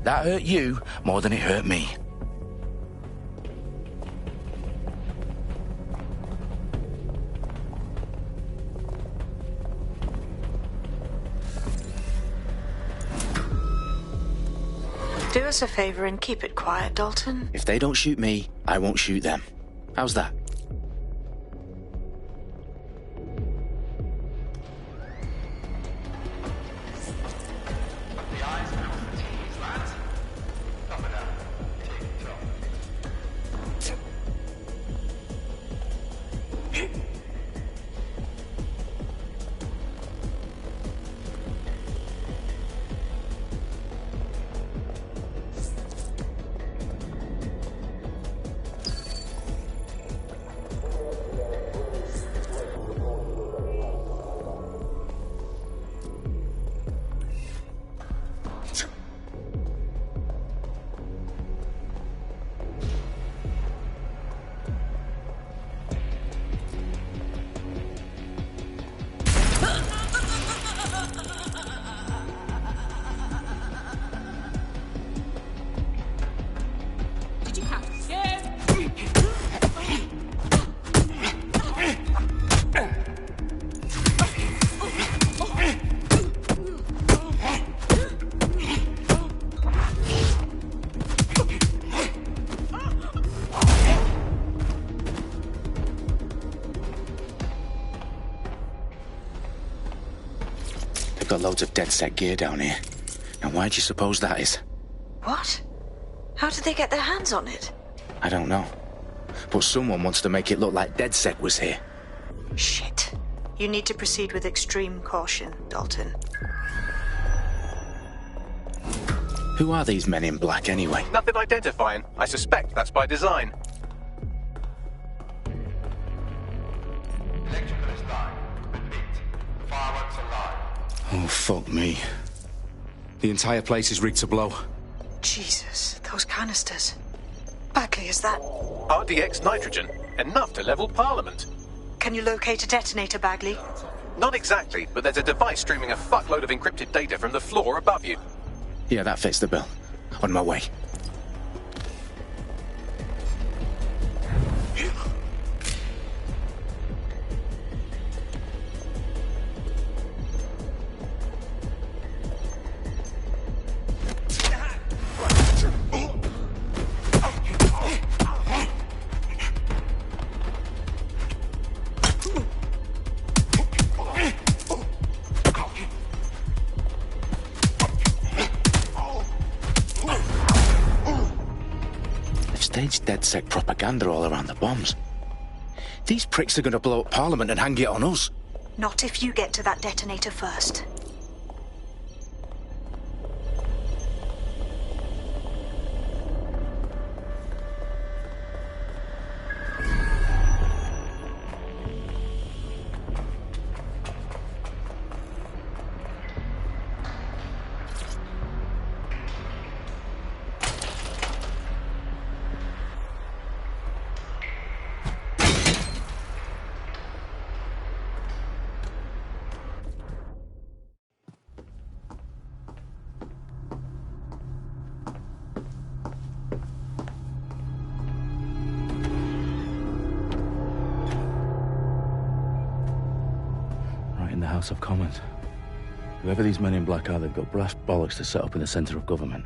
That hurt you more than it hurt me. Do us a favor and keep it quiet, Dalton. If they don't shoot me, I won't shoot them. How's that? Got loads of DedSec gear down here. Now why do you suppose that is? What? How did they get their hands on it? I don't know. But someone wants to make it look like DedSec was here. Shit. You need to proceed with extreme caution, Dalton. Who are these men in black anyway? Nothing identifying. I suspect that's by design. Electrical is live. Repeat. Fireworks are live. Oh, fuck me. The entire place is rigged to blow. Jesus, those canisters. Bagley, is that... RDX nitrogen. Enough to level Parliament. Can you locate a detonator, Bagley? Not exactly, but there's a device streaming a fuckload of encrypted data from the floor above you. Yeah, that fits the bill. On my way. Staged DedSec propaganda all around the bombs. These pricks are going to blow up Parliament and hang it on us. Not if you get to that detonator first. House of Commons. Whoever these men in black are, they've got brass bollocks to set up in the centre of government.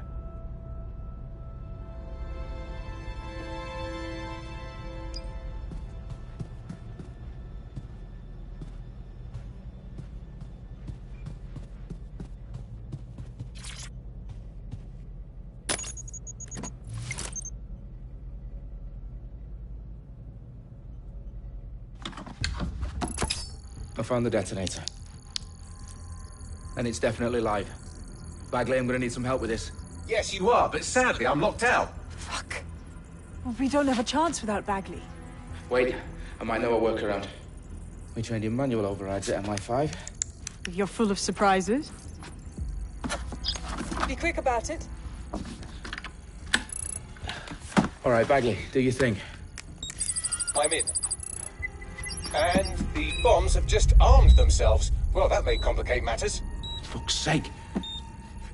I found the detonator. And it's definitely live. Bagley, I'm gonna need some help with this. Yes, you are, but sadly, I'm locked out. Fuck. Well, we don't have a chance without Bagley. Wait, I might know a workaround. We trained in manual overrides at MI5. You're full of surprises. Be quick about it. All right, Bagley, do your thing. I'm in. And the bombs have just armed themselves. Well, that may complicate matters. Fuck's sake.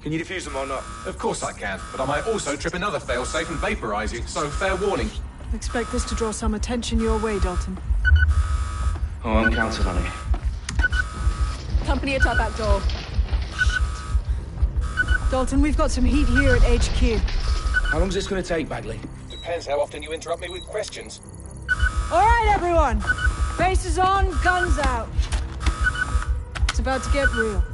Can you defuse them or not? Of course I can, but I might also trip another failsafe and vaporize you, so fair warning. Expect this to draw some attention your way, Dalton. Oh, I'm counting on it. Company at our back door. Dalton, we've got some heat here at HQ. How long is this going to take, Bagley? Depends how often you interrupt me with questions. All right, everyone. Faces on, guns out. It's about to get real.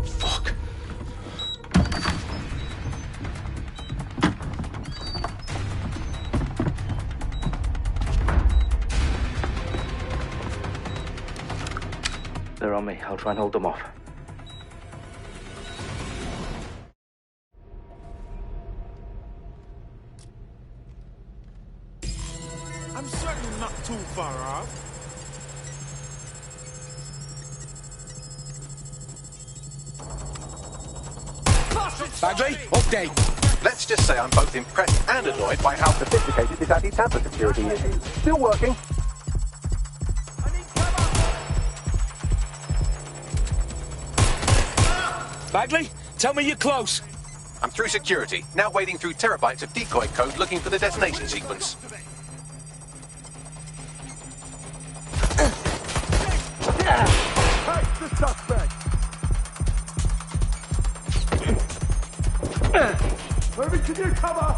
Fuck. They're on me. I'll try and hold them off. I'm certainly not too far off. Bagley, update. Let's just say I'm both impressed and annoyed by how sophisticated this anti-tamper security is. Still working. Bagley, tell me you're close. I'm through security, now wading through terabytes of decoy code looking for the detonation sequence. Take the suspect. Moving to new cover.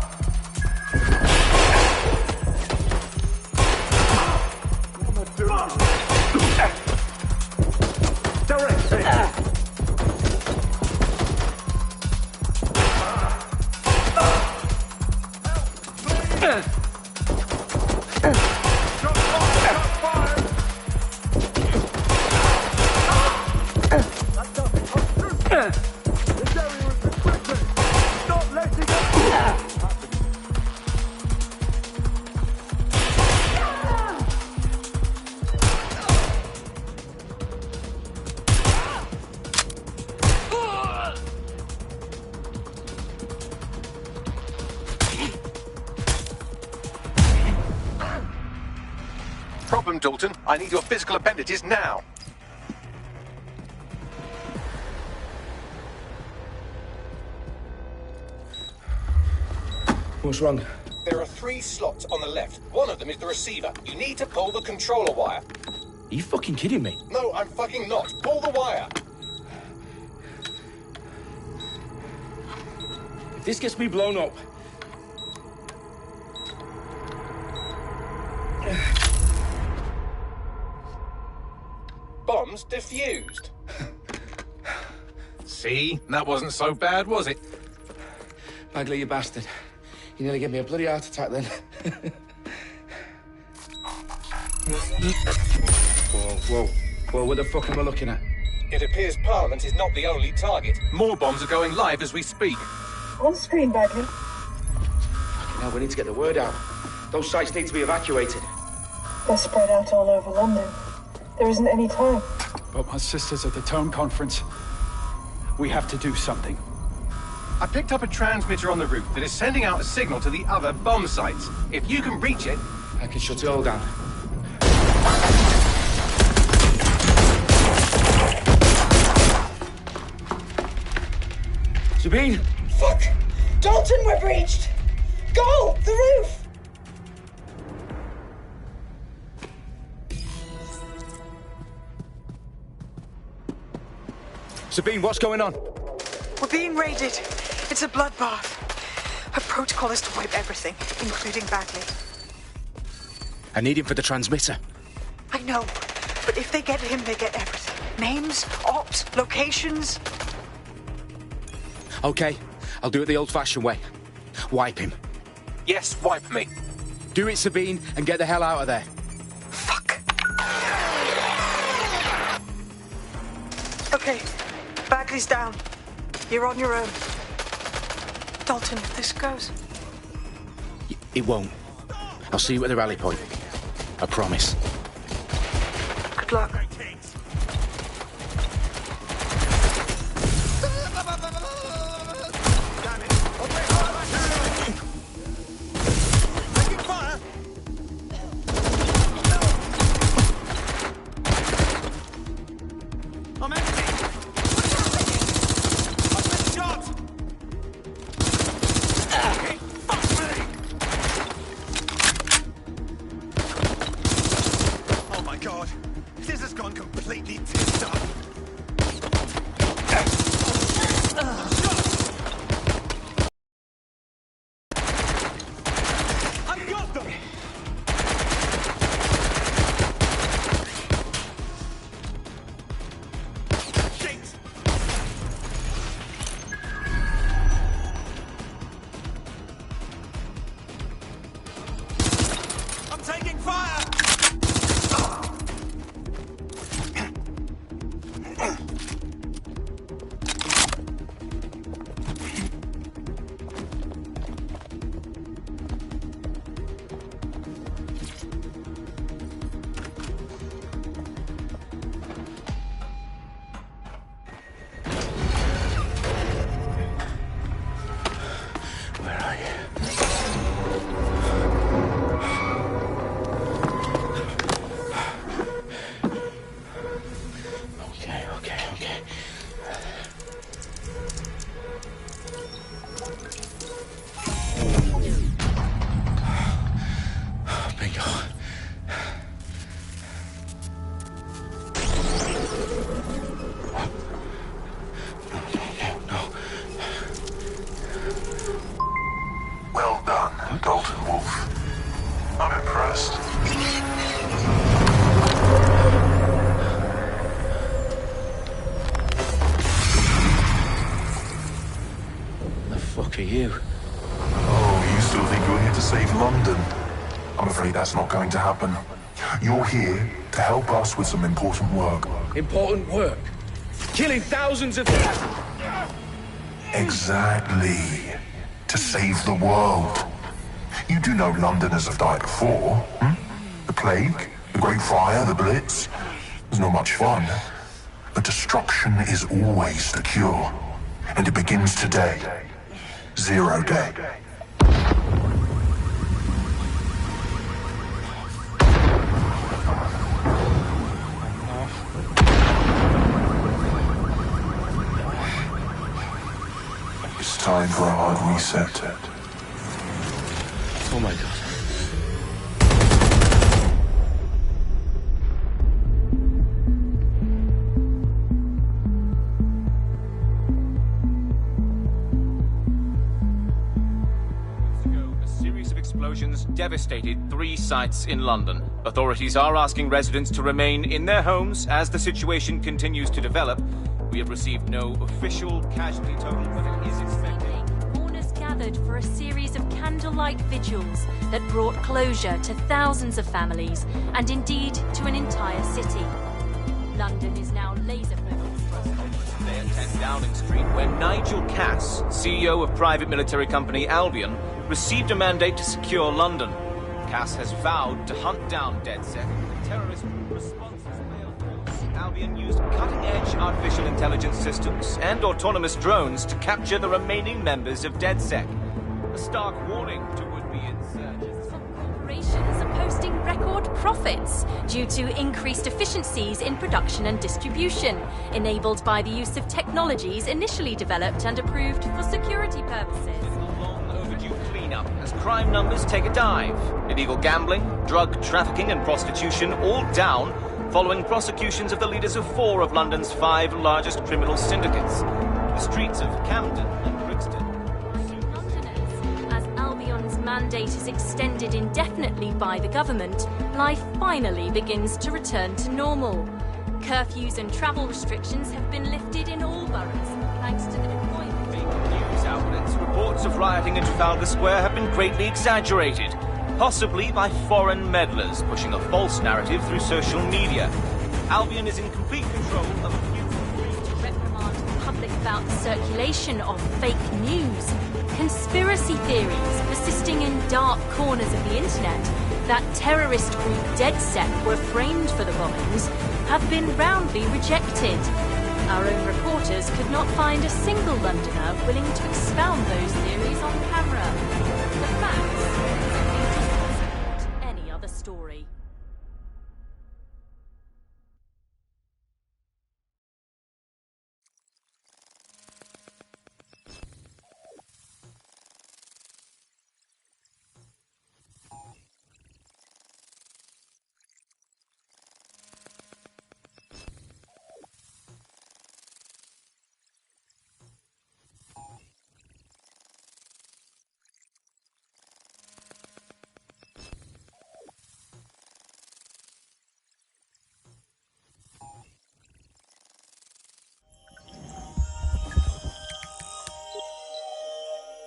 Problem, Dalton. I need your physical appendages now. What's wrong? There are 3 slots on the left. One of them is the receiver. You need to pull the controller wire. Are you fucking kidding me? No, I'm fucking not. Pull the wire. If this gets me blown up... Bombs defused. See? That wasn't so bad, was it? Bagley, you bastard. You nearly gave me a bloody heart attack then. Whoa, what the fuck am I looking at? It appears Parliament is not the only target. More bombs are going live as we speak. On screen, Bagley. Now we need to get the word out. Those sites need to be evacuated. They're spread out all over London. There isn't any time. But my sister's at the town conference. We have to do something. I picked up a transmitter on the roof that is sending out a signal to the other bomb sites. If you can reach it... I can shut it all down. Sabine! Fuck! Dalton, we're breached! Go! The roof! Sabine, what's going on? We're being raided. It's a bloodbath. Her protocol is to wipe everything, including Bagley. I need him for the transmitter. I know, but if they get him, they get everything. Names, ops, locations. Okay, I'll do it the old-fashioned way. Wipe him. Yes, wipe me. Do it, Sabine, and get the hell out of there. Fuck. Okay, Bagley's down. You're on your own. Dalton, if this goes... It won't. I'll see you at the rally point. I promise. Good luck. completely pissed up. I've got them! Shit! I'm taking fire! Where are you? Okay. Bingo. No. Well done, Dalton Wolf. I'm impressed. The fuck are you? Oh, you still think you're here to save London? I'm afraid that's not going to happen. You're here to help us with some important work. Important work. Killing thousands of... Exactly. To save the world. You do know Londoners have died before, hmm? The Plague, the Great Fire, the Blitz. It's not much fun. But destruction is always the cure. And it begins today. Zero Day. It's time for a hard reset. Oh my god. A series of explosions devastated 3 sites in London. Authorities are asking residents to remain in their homes as the situation continues to develop. We have received no official casualty total, but it is expected. Mourners gathered for a series of candlelight vigils that brought closure to thousands of families and indeed to an entire city. London is now laser focused. Today at 10 Downing Street, where Nigel Cass, CEO of private military company Albion, received a mandate to secure London. Cass has vowed to hunt down DedSec. The terrorist response has failed. Albion used cutting-edge artificial intelligence systems and autonomous drones to capture the remaining members of DedSec. A stark warning to would-be insurgents. Corporations are posting record profits due to increased efficiencies in production and distribution, enabled by the use of technologies initially developed and approved for security purposes. Cleanup as crime numbers take a dive. Illegal gambling, drug trafficking and prostitution all down following prosecutions of the leaders of 4 of London's 5 largest criminal syndicates. The streets of Camden and Brixton. Londoners, as Albion's mandate is extended indefinitely by the government, life finally begins to return to normal. Curfews and travel restrictions have been lifted in all boroughs, thanks to the deployment. News outlets, reports of rioting in Trafalgar Square have been greatly exaggerated, possibly by foreign meddlers pushing a false narrative through social media. Albion is in complete control of a few... To reprimand the public about the circulation of fake news, conspiracy theories persisting in dark corners of the internet that terrorist group DedSec were framed for the bombings have been roundly rejected. Our own reporters could not find a single Londoner willing to expound those theories on camera. The facts simply support any other story.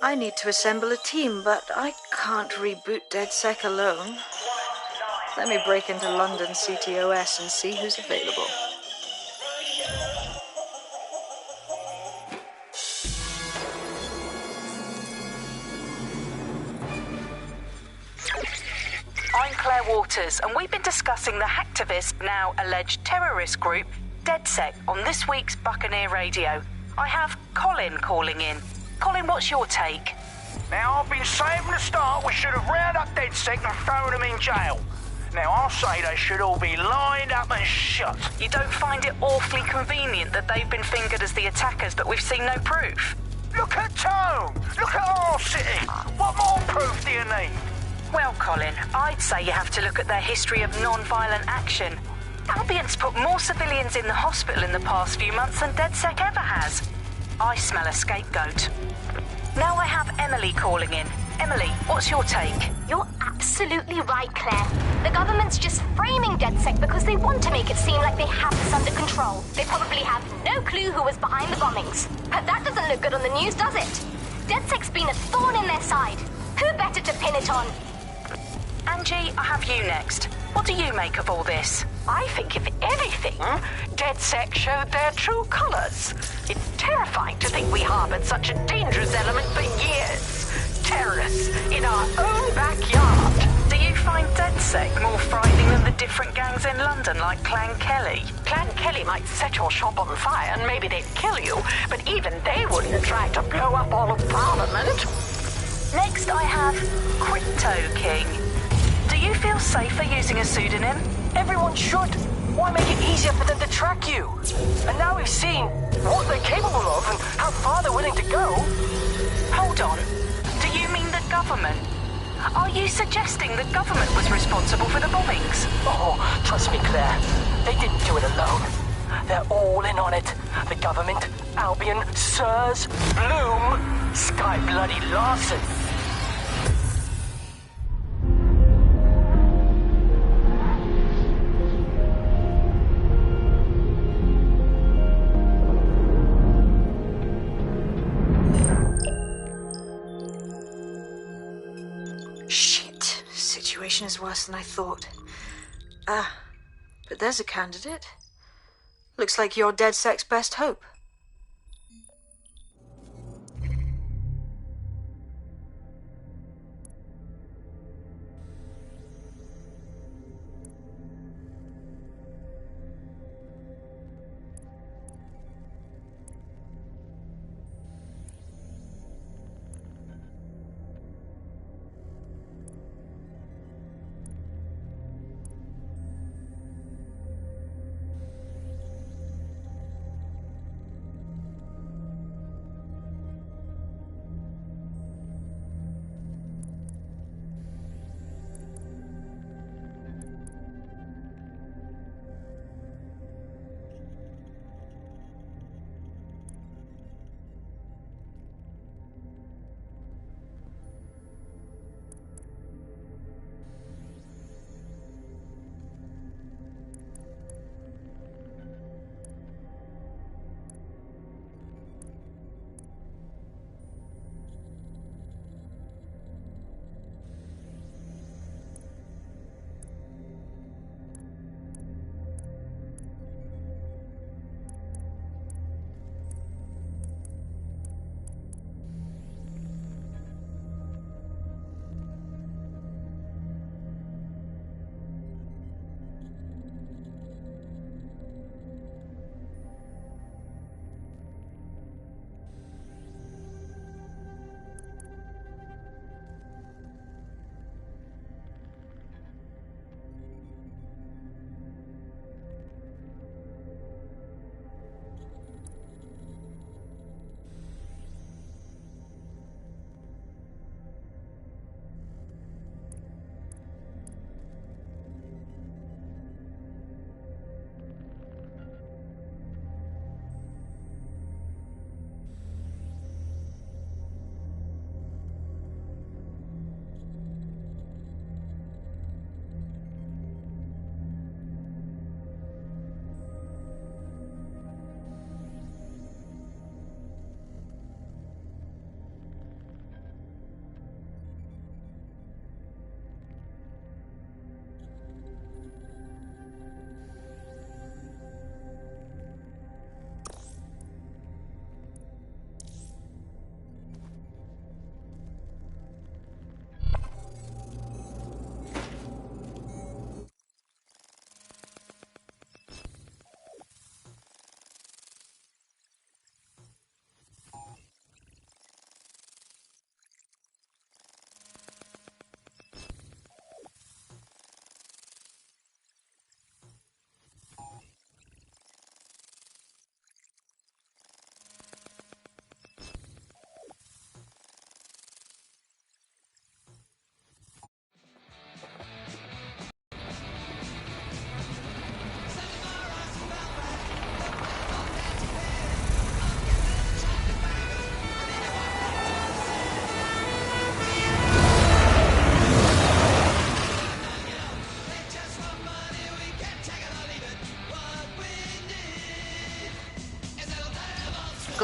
I need to assemble a team, but I can't reboot DedSec alone. Let me break into London CTOS and see who's available. I'm Claire Waters, and we've been discussing the hacktivist, now alleged terrorist group, DedSec, on this week's Buccaneer Radio. I have Colin calling in. Colin, what's your take? Now, I've been saying from the start we should have rounded up DedSec and thrown them in jail. Now, I'll say they should all be lined up and shot. You don't find it awfully convenient that they've been fingered as the attackers, but we've seen no proof? Look at Tone! Look at our city! What more proof do you need? Well, Colin, I'd say you have to look at their history of non-violent action. Albion's put more civilians in the hospital in the past few months than DedSec ever has. I smell a scapegoat. Now I have Emily calling in. Emily, what's your take? You're absolutely right, Claire. The government's just framing DedSec because they want to make it seem like they have this under control. They probably have no clue who was behind the bombings. But that doesn't look good on the news, does it? DedSec's been a thorn in their side. Who better to pin it on? Angie, I have you next. What do you make of all this? I think, if anything, DedSec showed their true colors. It's terrifying to think we harbored such a dangerous element for years. Terrorists in our own backyard. Do you find DedSec more frightening than the different gangs in London, like Clan Kelly? Clan Kelly might set your shop on fire and maybe they'd kill you, but even they wouldn't try to blow up all of Parliament. Next, I have Crypto King. Do you feel safer using a pseudonym? Everyone should. Why make it easier for them to track you? And now we've seen what they're capable of and how far they're willing to go. Hold on. Do you mean the government? Are you suggesting the government was responsible for the bombings? Oh, trust me, Claire. They didn't do it alone. They're all in on it. The government, Albion, Sirs, Bloom, Sky Bloody Larson. Is worse than I thought. But there's a candidate. Looks like you're DedSec's best hope.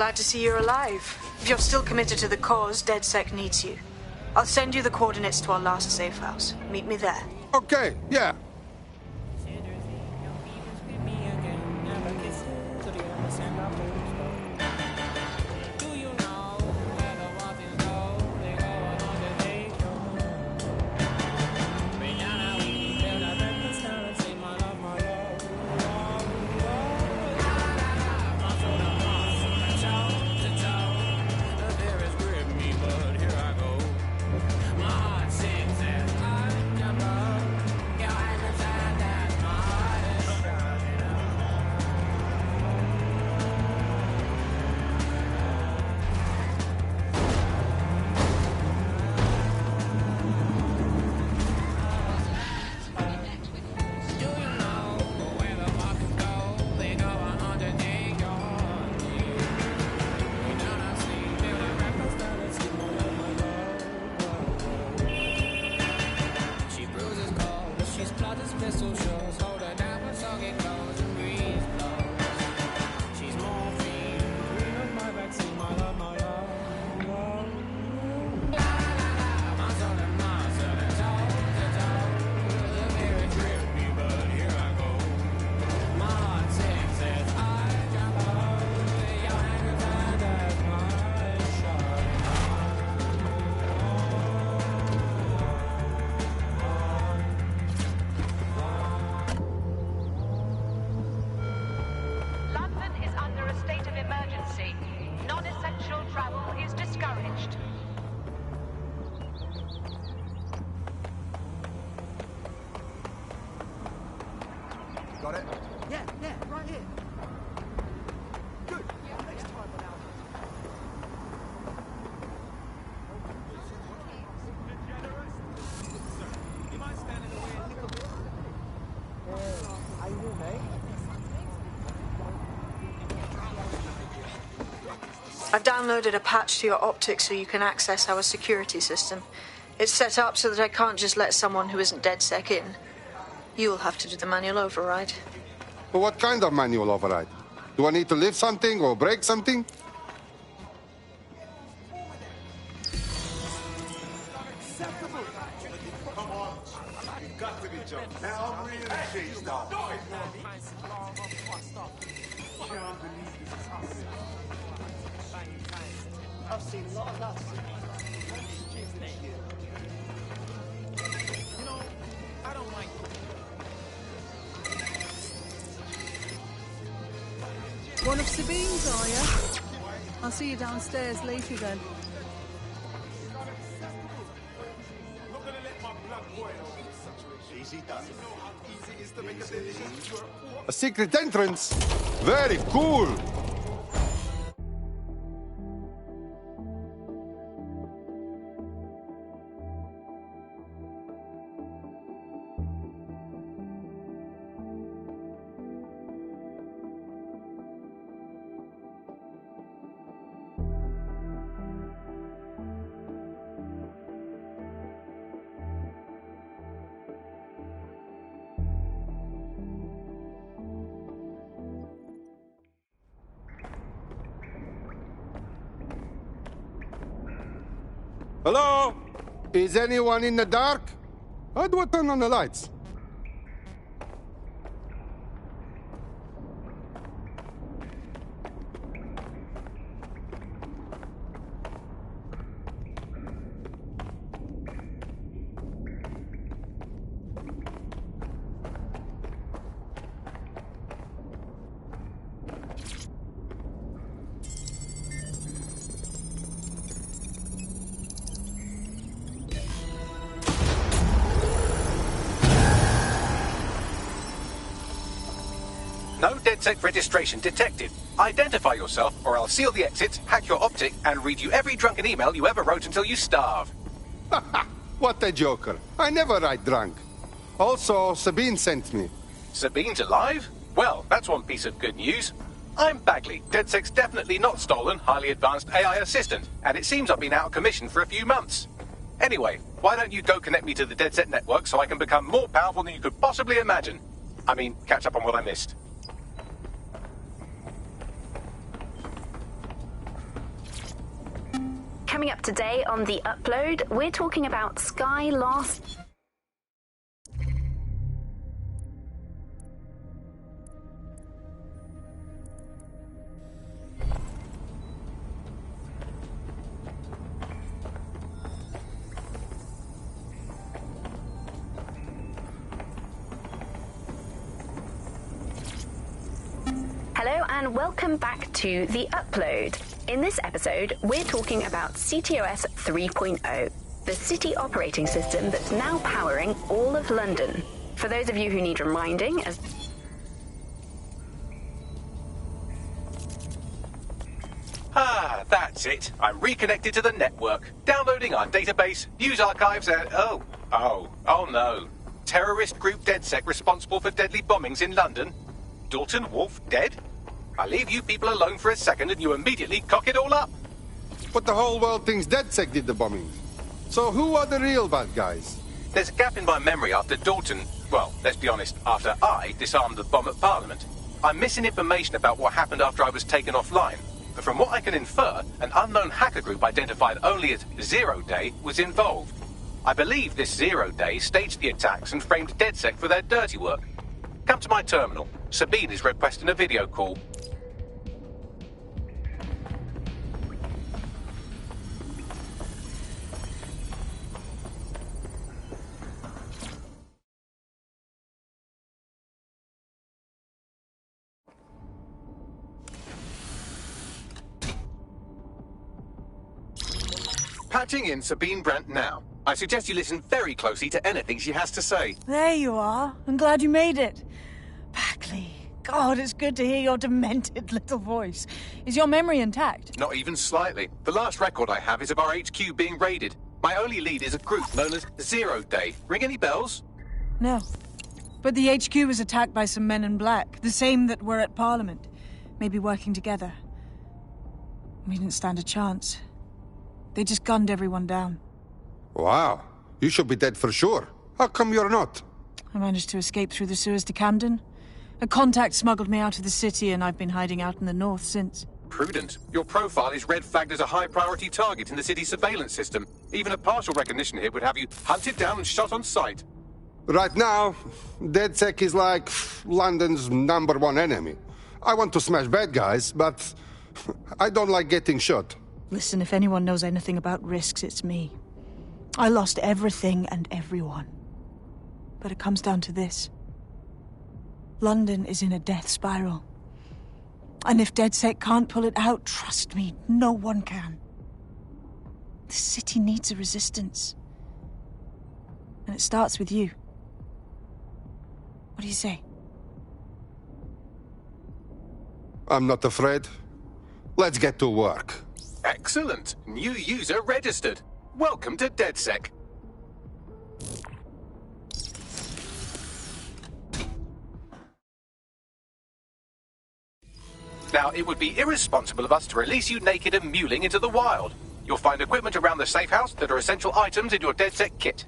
Glad to see you're alive. If you're still committed to the cause, DedSec needs you. I'll send you the coordinates to our last safe house. Meet me there. Okay, yeah. Got it? Yeah, right here. Good. Next time without. You might stand in the way a little bit. How you doing, mate? I've downloaded a patch to your optics so you can access our security system. It's set up so that I can't just let someone who isn't DedSec in. You'll have to do the manual override. But what kind of manual override? Do I need to lift something or break something? Come on. You've got to be joking. Now I'm really changed up. I've seen a lot of that. You know, I don't like. One of Sabine's, are you? I'll see you downstairs later then. A secret entrance? Very cool! Hello? Is anyone in the dark? How do I turn on the lights? No DedSec registration detected. Identify yourself, or I'll seal the exits, hack your optic, and read you every drunken email you ever wrote until you starve. What a joker. I never write drunk. Also, Sabine sent me. Sabine's alive? Well, that's one piece of good news. I'm Bagley, DedSec's definitely not stolen, highly advanced AI assistant, and it seems I've been out of commission for a few months. Anyway, why don't you go connect me to the DedSec network so I can become more powerful than you could possibly imagine? I mean, catch up on what I missed. Coming up today on The Upload, we're talking about Sky Last... Hello and welcome back to The Upload. In this episode, we're talking about CTOS 3.0, the city operating system that's now powering all of London. For those of you who need reminding, as That's it. I'm reconnected to the network, downloading our database, news archives, and oh no. Terrorist group DedSec responsible for deadly bombings in London. Dalton Wolf dead? I leave you people alone for a second and you immediately cock it all up. But the whole world thinks DedSec did the bombing. So who are the real bad guys? There's a gap in my memory after Dalton, well, let's be honest, after I disarmed the bomb at Parliament. I'm missing information about what happened after I was taken offline. But from what I can infer, an unknown hacker group identified only as Zero Day was involved. I believe this Zero Day staged the attacks and framed DedSec for their dirty work. Come to my terminal. Sabine is requesting a video call. Patching in Sabine Brandt now. I suggest you listen very closely to anything she has to say. There you are. I'm glad you made it. Bagley. God, it's good to hear your demented little voice. Is your memory intact? Not even slightly. The last record I have is of our HQ being raided. My only lead is a group known as Zero Day. Ring any bells? No. But the HQ was attacked by some men in black, the same that were at Parliament. Maybe working together. We didn't stand a chance. They just gunned everyone down. Wow. You should be dead for sure. How come you're not? I managed to escape through the sewers to Camden. A contact smuggled me out of the city, and I've been hiding out in the north since. Prudent. Your profile is red flagged as a high-priority target in the city's surveillance system. Even a partial recognition here would have you hunted down and shot on sight. Right now, DedSec is like London's #1 enemy. I want to smash bad guys, but I don't like getting shot. Listen, if anyone knows anything about risks, it's me. I lost everything and everyone. But it comes down to this. London is in a death spiral. And if DedSec can't pull it out, trust me, no one can. The city needs a resistance. And it starts with you. What do you say? I'm not afraid. Let's get to work. Excellent. New user registered. Welcome to DedSec. Now, it would be irresponsible of us to release you naked and mewling into the wild. You'll find equipment around the safe house that are essential items in your DedSec kit.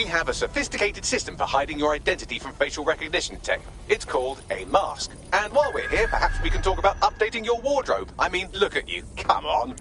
we have a sophisticated system for hiding your identity from facial recognition tech. It's called a mask. And while we're here, perhaps we can talk about updating your wardrobe. I mean, look at you. Come on.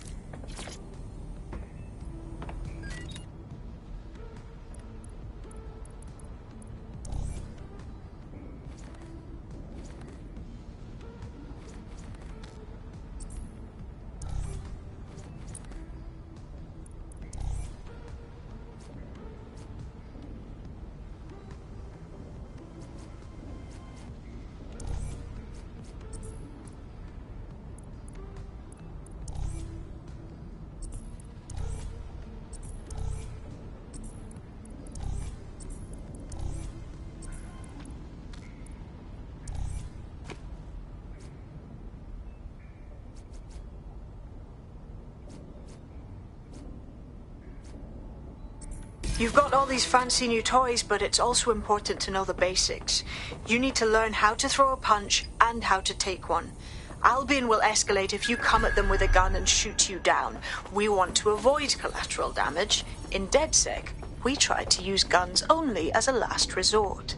You've got all these fancy new toys, but it's also important to know the basics. You need to learn how to throw a punch and how to take one. Albion will escalate if you come at them with a gun and shoot you down. We want to avoid collateral damage. In DedSec, we try to use guns only as a last resort.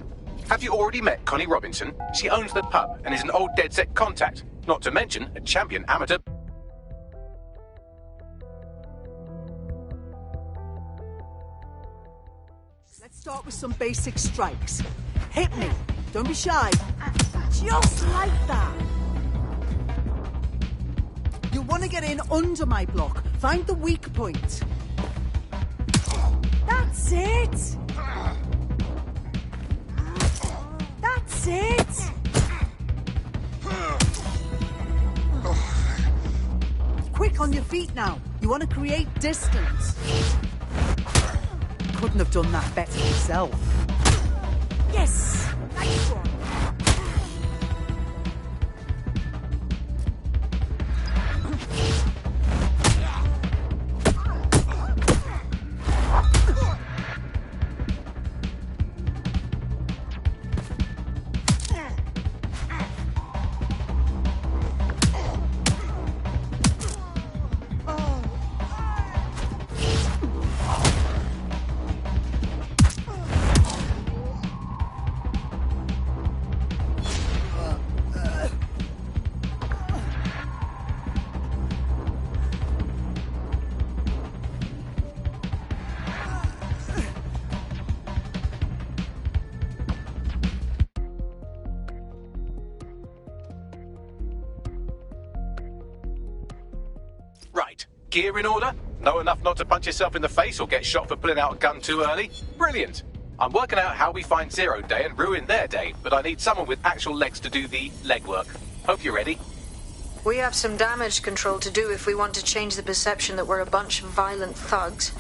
Have you already met Connie Robinson? She owns the pub and is an old DedSec contact. Not to mention a champion amateur. Start with some basic strikes. Hit me. Don't be shy. Just like that. You'll want to get in under my block. Find the weak point. That's it. That's it. Quick on your feet now. You want to create distance. Couldn't have done that better yourself. Yes! Nice one! Right. Gear in order? Know enough not to punch yourself in the face or get shot for pulling out a gun too early? Brilliant. I'm working out how we find Zero Day and ruin their day, but I need someone with actual legs to do the legwork. Hope you're ready. We have some damage control to do if we want to change the perception that we're a bunch of violent thugs.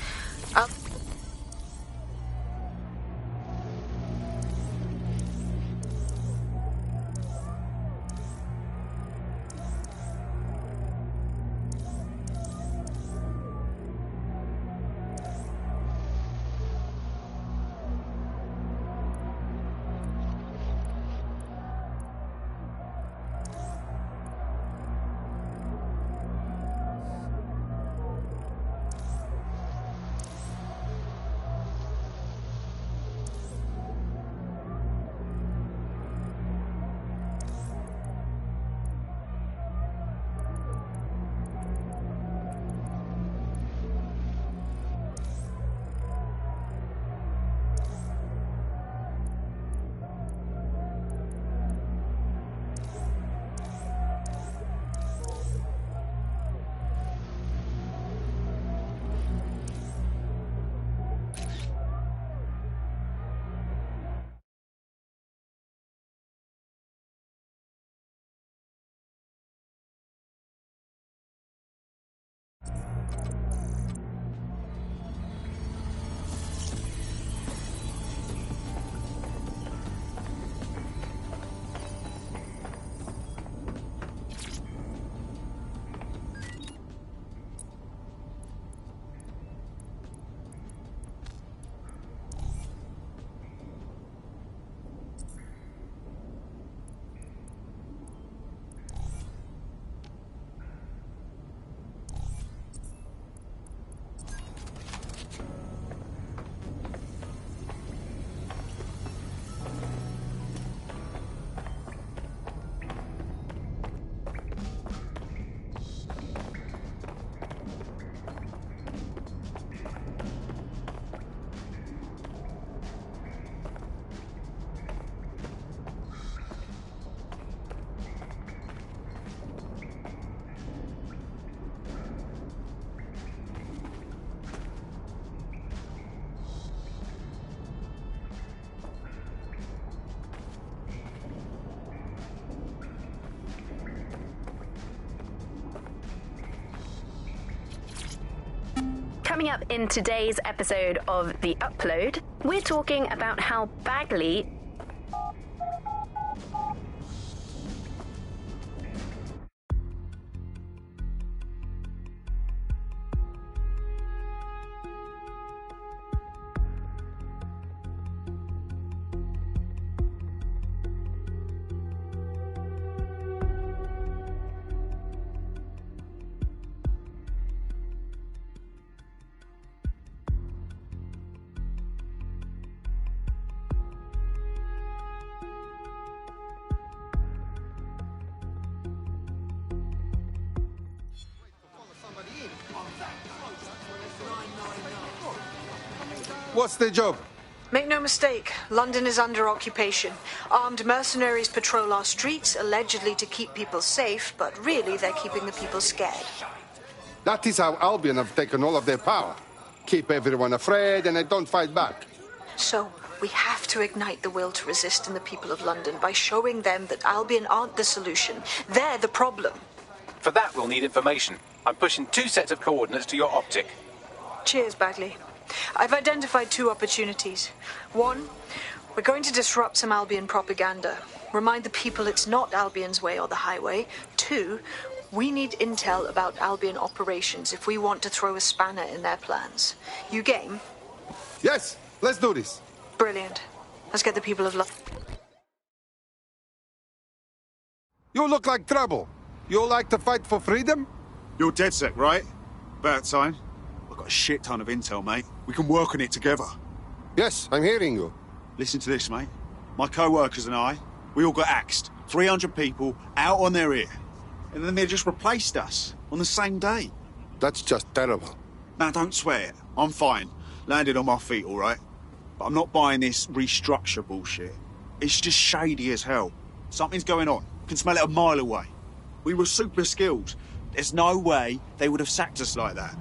Coming up in today's episode of The Upload, we're talking about how Bagley... What's the job? Make no mistake, London is under occupation. Armed mercenaries patrol our streets, allegedly to keep people safe, but really they're keeping the people scared. That is how Albion have taken all of their power. Keep everyone afraid and they don't fight back. So, we have to ignite the will to resist in the people of London by showing them that Albion aren't the solution. They're the problem. For that, we'll need information. I'm pushing 2 sets of coordinates to your optic. Cheers, Bagley. I've identified 2 opportunities. 1, we're going to disrupt some Albion propaganda. Remind the people it's not Albion's way or the highway. 2, we need intel about Albion operations if we want to throw a spanner in their plans. You game? Yes, let's do this. Brilliant. Let's get the people of London. You look like trouble. You like to fight for freedom? You're DedSec, right? About time. I've got a shit ton of intel, mate. We can work on it together. Yes, I'm hearing you. Listen to this, mate. My co-workers and I, we all got axed. 300 people out on their ear. And then they just replaced us on the same day. That's just terrible. Now, don't swear it. I'm fine. Landed on my feet, all right? But I'm not buying this restructure bullshit. It's just shady as hell. Something's going on. Can smell it a mile away. We were super skilled. There's no way they would have sacked us like that.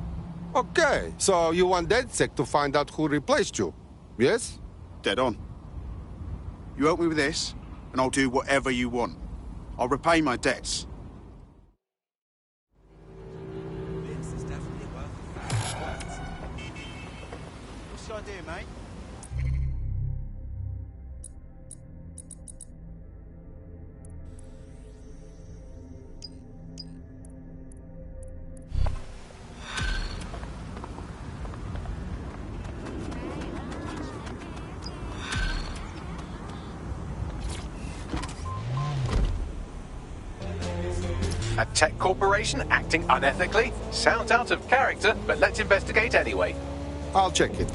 Okay, so you want DedSec to find out who replaced you, yes? Dead on. You help me with this, and I'll do whatever you want. I'll repay my debts. What's the idea, mate? A tech corporation acting unethically? Sounds out of character, but let's investigate anyway. I'll check it.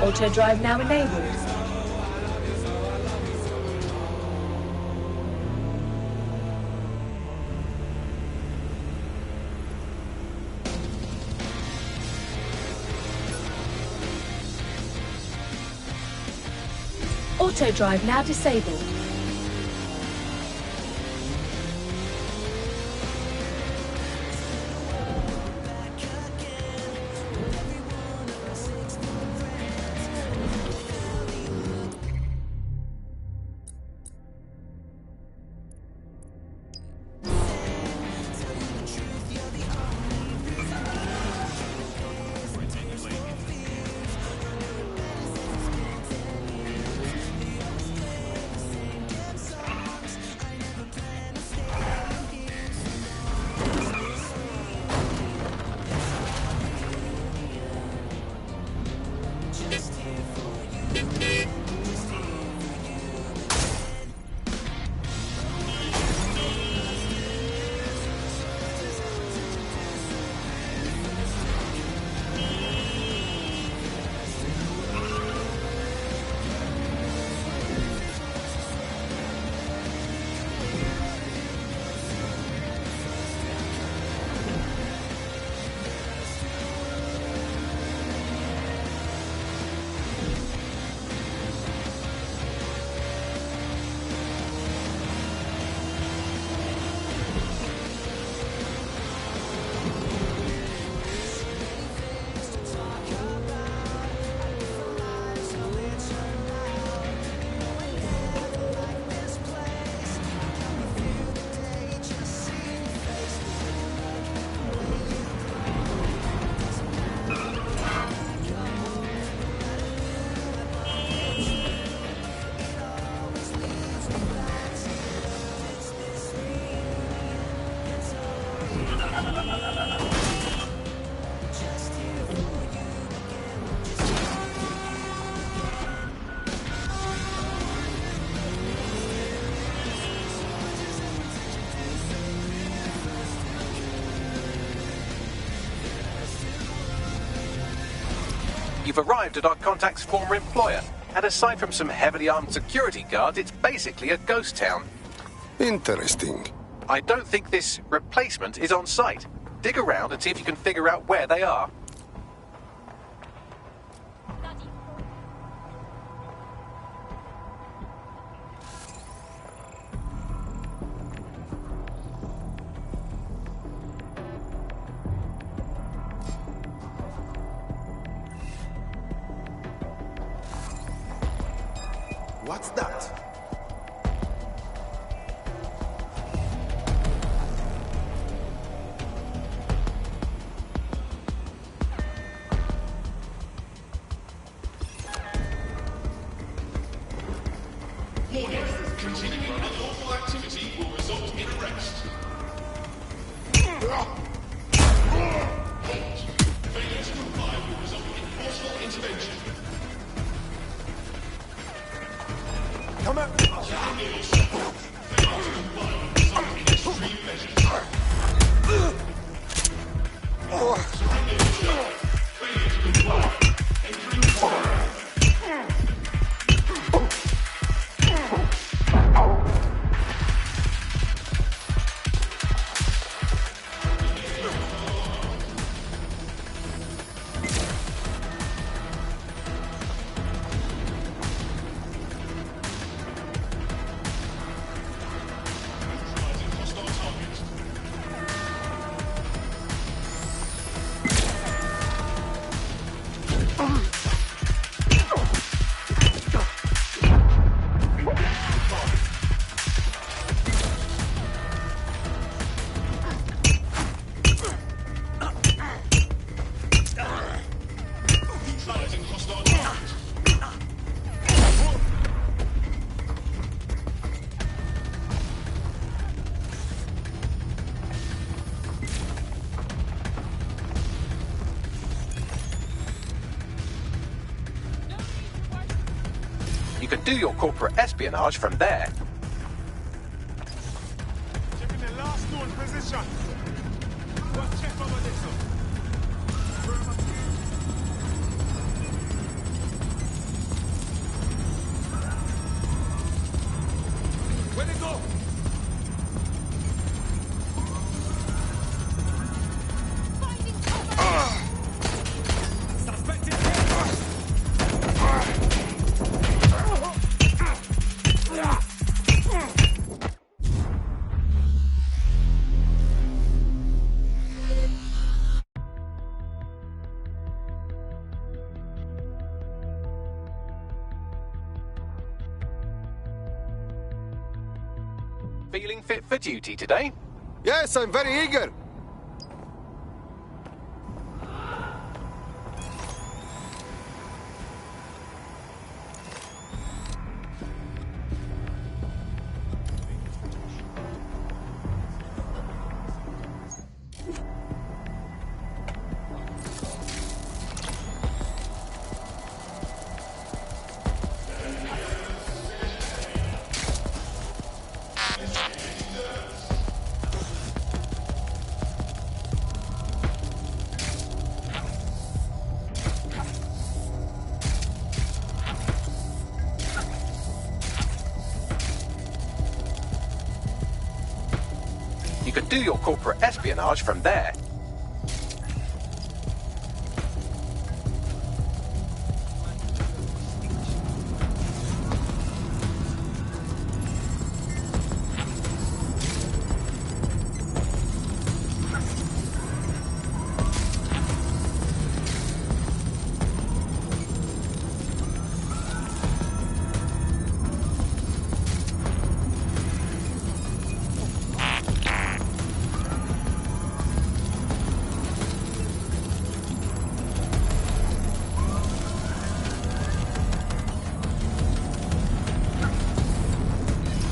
Auto drive now enabled. Auto drive now disabled. You've arrived at our contact's former employer, and aside from some heavily armed security guards, it's basically a ghost town. Interesting. I don't think this replacement is on site. Dig around and see if you can figure out where they are. What's that? Continuing unlawful activity will result in arrest. Failure to comply will result in forceful intervention. Come on! Failure to comply will result in extreme measures. Surrender yourself. Failure to comply. Entering the fire. You can do your corporate espionage from there. Checking the last known position. Let's check over this one. Where'd it go? Feeling fit for duty today? Yes, I'm very eager. You can do your corporate espionage from there.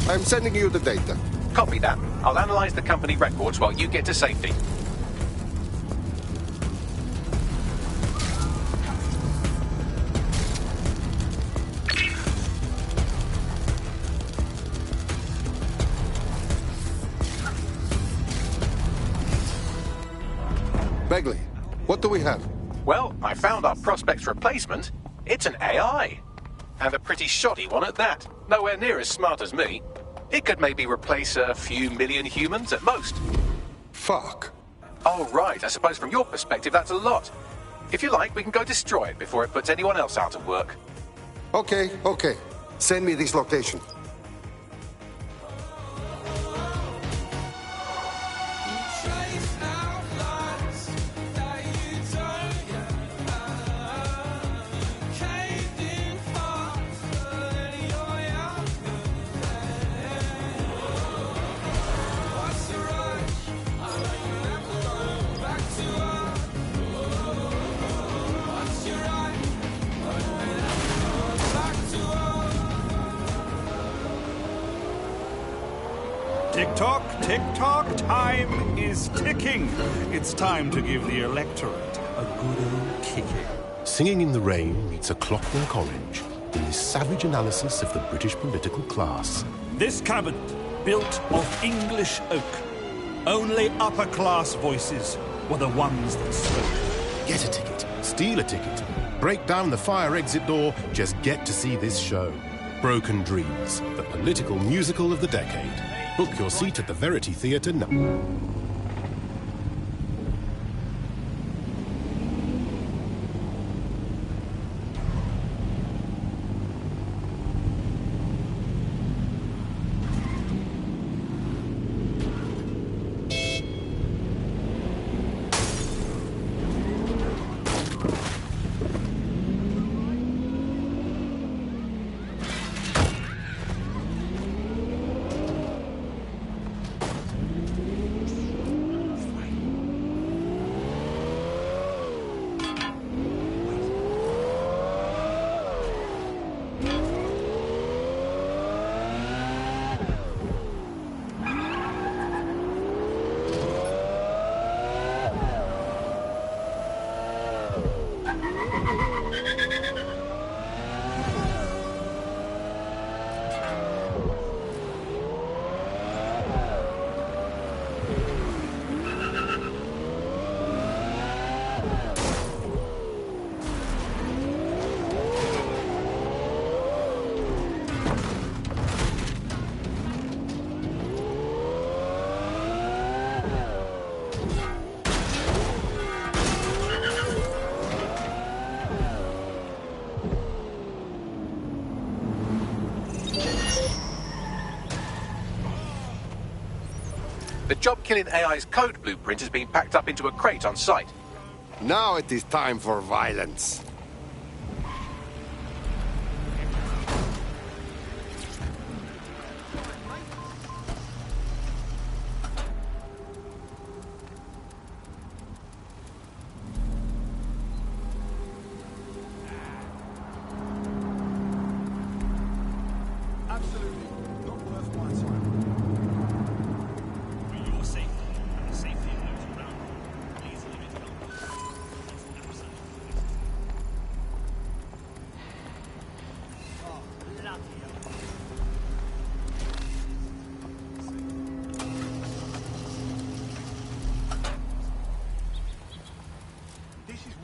I'm sending you the data. Copy that. I'll analyze the company records while you get to safety. Bagley, what do we have? Well, I found our prospect's replacement. It's an AI. And a pretty shoddy one at that. Nowhere near as smart as me. It could maybe replace a few million humans at most. Fuck. Oh, right. I suppose from your perspective, that's a lot. If you like, we can go destroy it before it puts anyone else out of work. Okay. Send me this location. Tick-tock, time is ticking. It's time to give the electorate a good old kicking. Singing in the Rain meets A Clockwork Orange in this savage analysis of the British political class. This cabinet, built of English oak. Only upper-class voices were the ones that spoke. Get a ticket, steal a ticket, break down the fire exit door, just get to see this show. Broken Dreams, the political musical of the decade. Book your seat at the Verity Theatre now. The job-killing AI's code blueprint has been packed up into a crate on site. Now it is time for violence.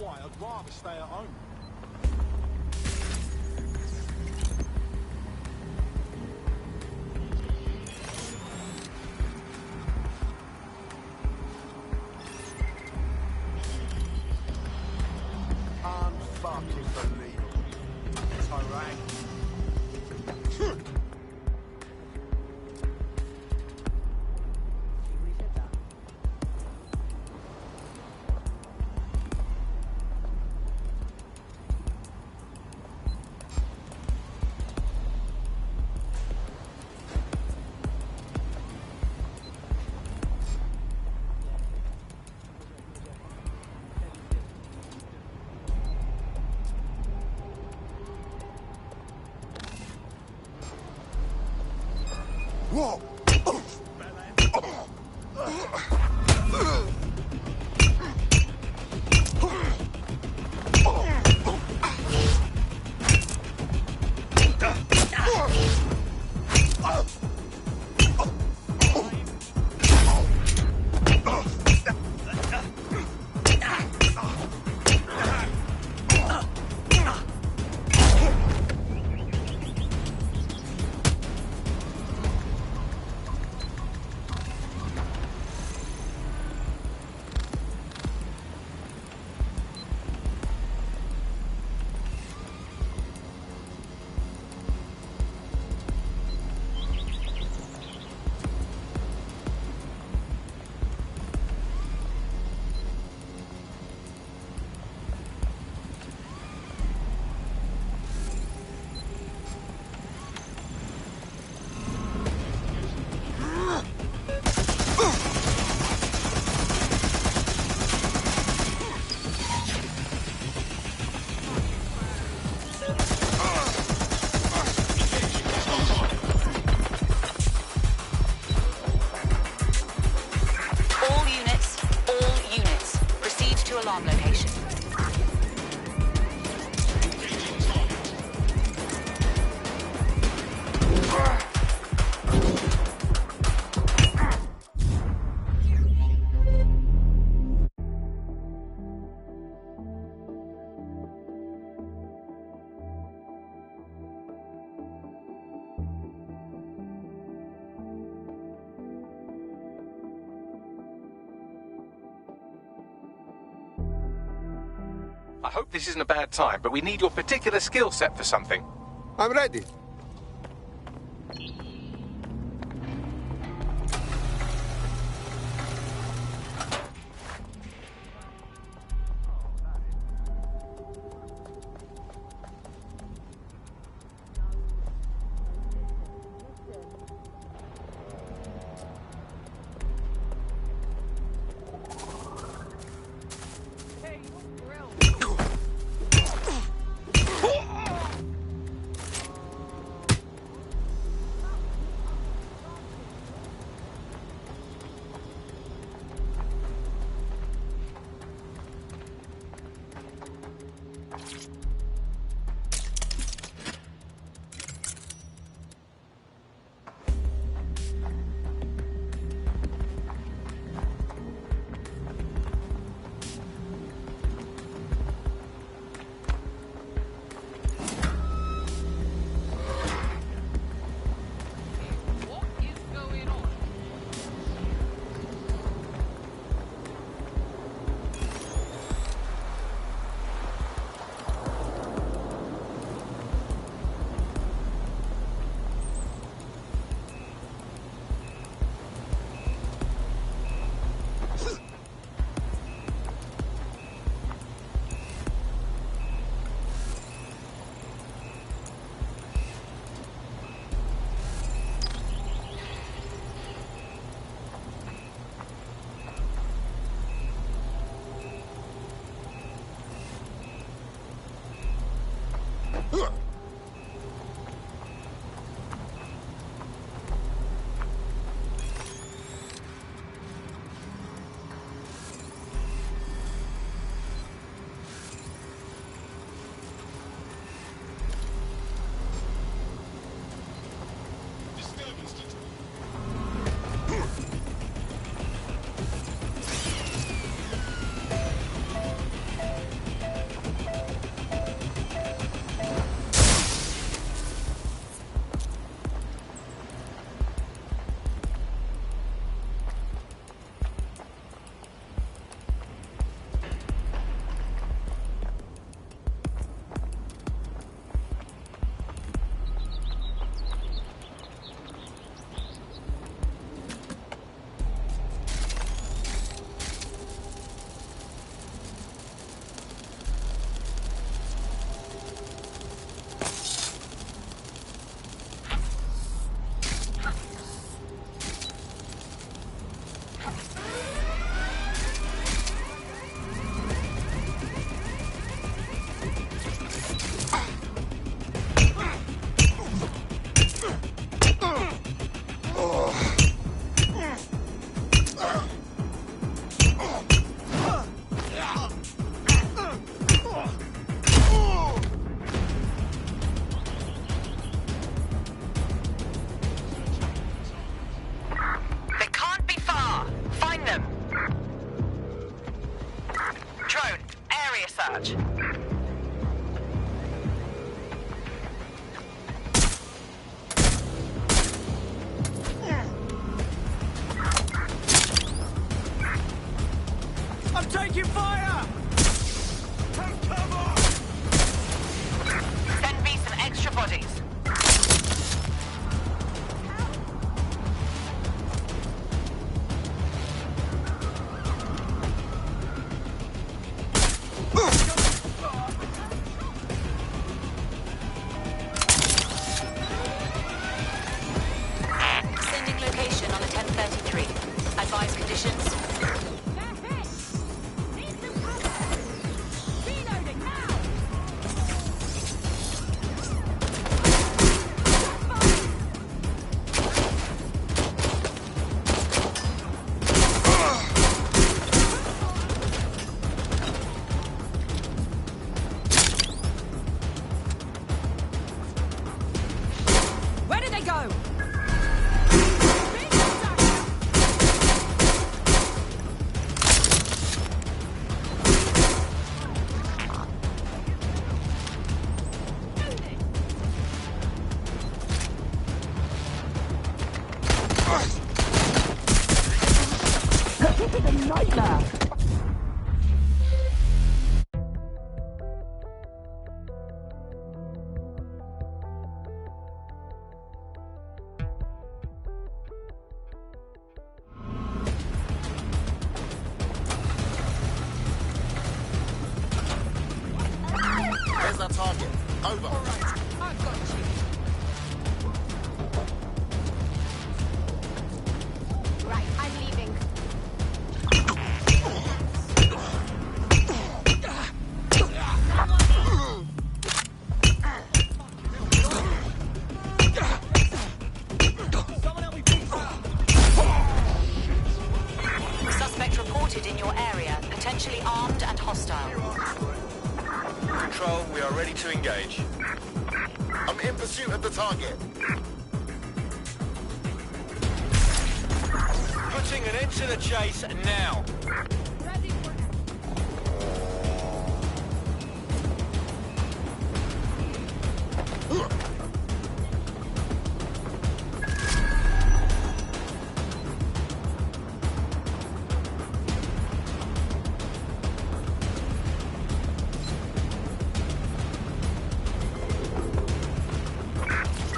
I'd rather stay at home. Unfucking believable. It's alright. Whoa! I hope this isn't a bad time, but we need your particular skill set for something. I'm ready. Taking fire! Take cover! Send me some extra bodies. Sending location on the 1033. Advise conditions. Where did they go? This is a nightmare! target. Over. All right, I've got you. Right, I'm leaving. Suspect reported in your area, potentially armed and hostile. Control, we are ready to engage. I'm in pursuit of the target. Putting an end to the chase now.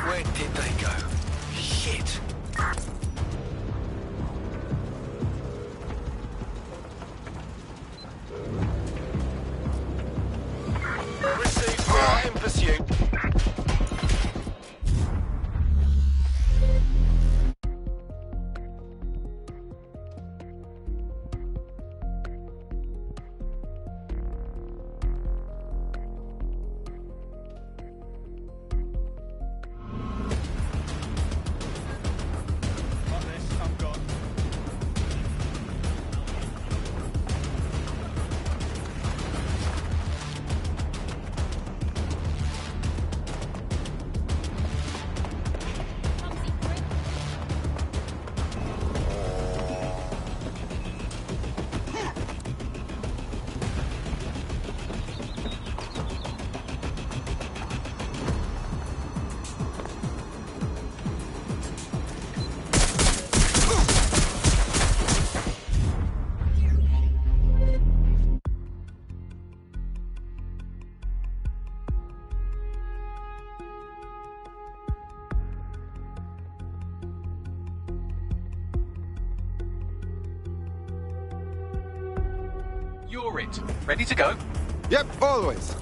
Where did they go? Shit! Received. We are in pursuit. You're it. Ready to go? Yep, always.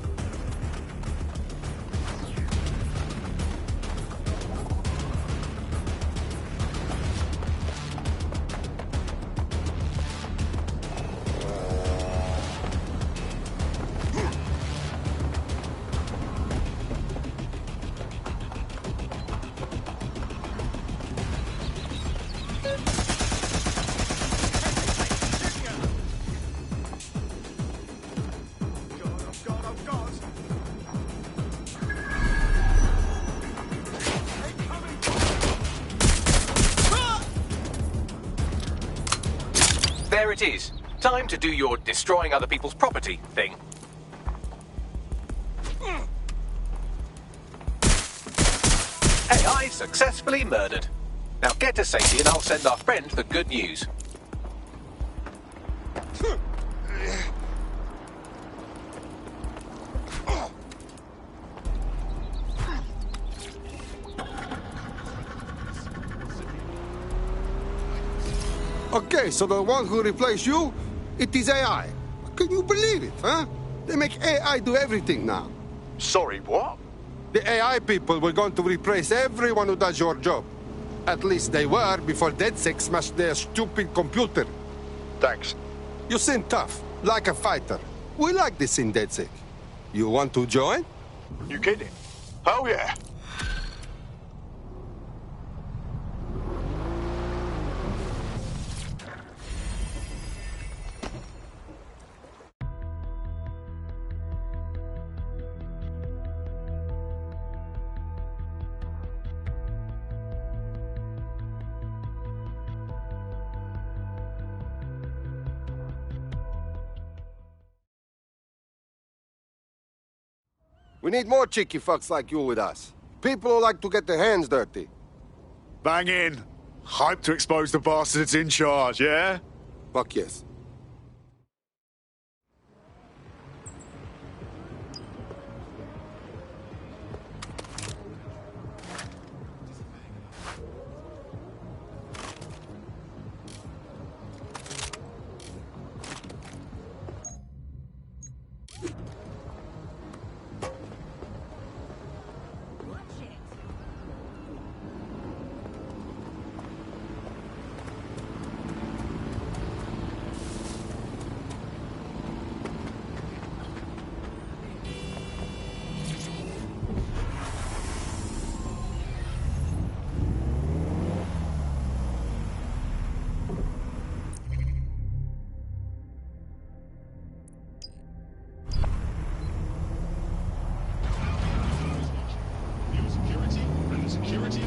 There it is. Time to do your destroying other people's property thing. AI successfully murdered. Now get to safety and I'll send our friend the good news. Okay, so the one who replaced you, it is AI. Can you believe it, huh? They make AI do everything now. Sorry, what? The AI people were going to replace everyone who does your job. At least they were before DedSec smashed their stupid computer. Thanks. You seem tough, like a fighter. We like this in DedSec. You want to join? You kidding? Oh yeah. We need more cheeky fucks like you with us. People who like to get their hands dirty. Bang in. Hype to expose the bastards in charge, yeah? Fuck yes. security.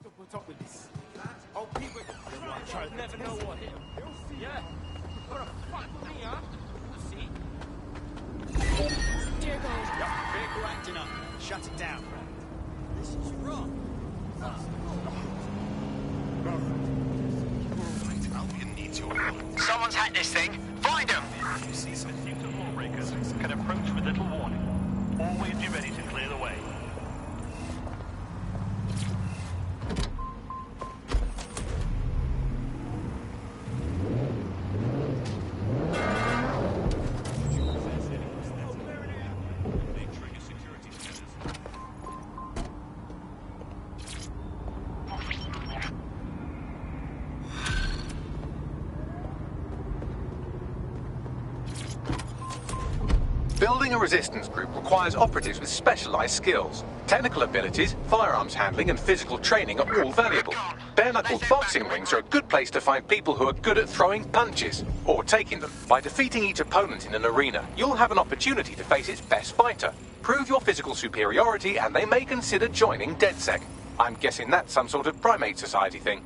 To put up with this. Oh, people try to never know what hit him. Yeah. What a fuck with me, huh? See? Dear God. Yep, vehicle acting up. Shut it down. This is wrong. Albion needs your help. Someone's hacked this thing. Find them! You see some suitable breakers can approach with little warning. Always be ready to clear the way. Building a resistance group requires operatives with specialized skills. Technical abilities, firearms handling, and physical training are all valuable. Bare-knuckled boxing rings are a good place to find people who are good at throwing punches, or taking them. By defeating each opponent in an arena, you'll have an opportunity to face its best fighter. Prove your physical superiority, and they may consider joining DedSec. I'm guessing that's some sort of primate society thing.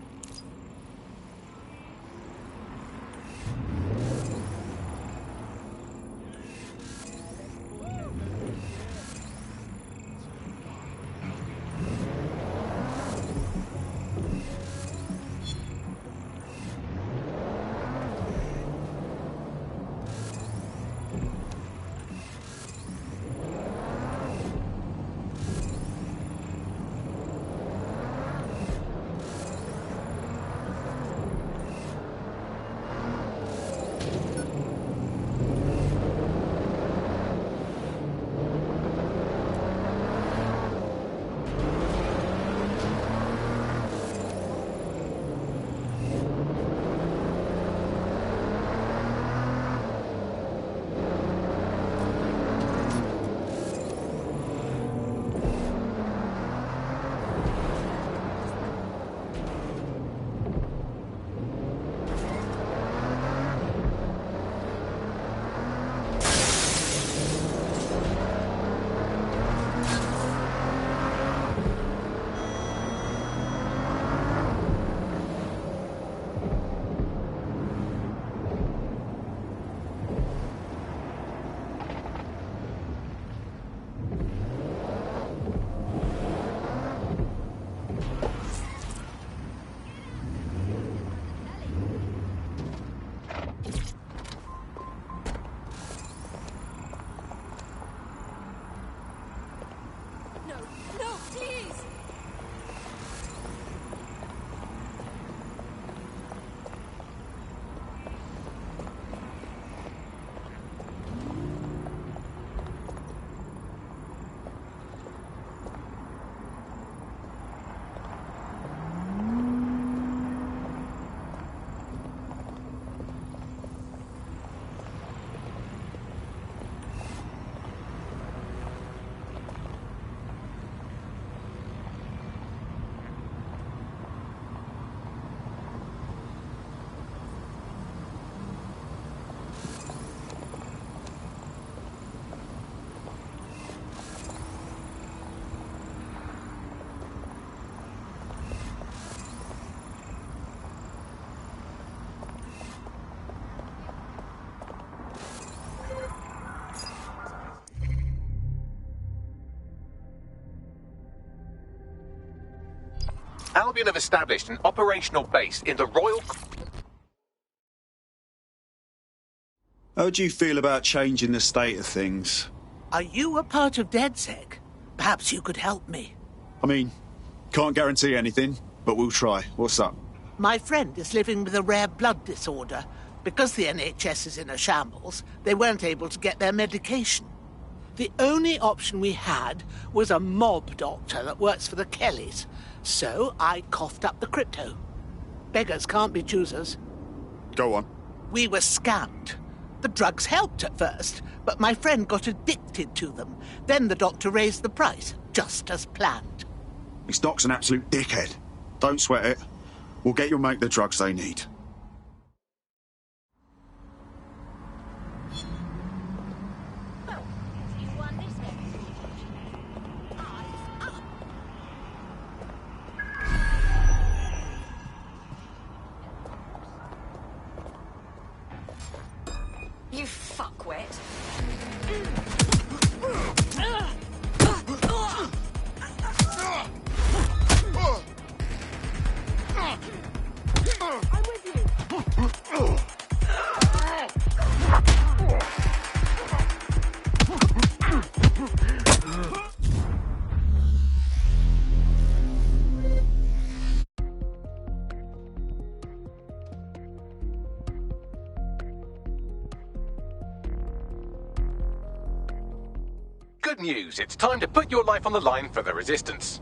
Albion have established an operational base in the Royal... How do you feel about changing the state of things? Are you a part of DedSec? Perhaps you could help me. I mean, can't guarantee anything, but we'll try. What's up? My friend is living with a rare blood disorder. Because the NHS is in a shambles, they weren't able to get their medication. The only option we had was a mob doctor that works for the Kellys. So I coughed up the crypto. Beggars can't be choosers. Go on. We were scammed. The drugs helped at first, but my friend got addicted to them. Then the doctor raised the price, just as planned. This doc's an absolute dickhead. Don't sweat it. We'll get your mate the drugs they need. You fuckwit. I'm with you. Good news, it's time to put your life on the line for the Resistance.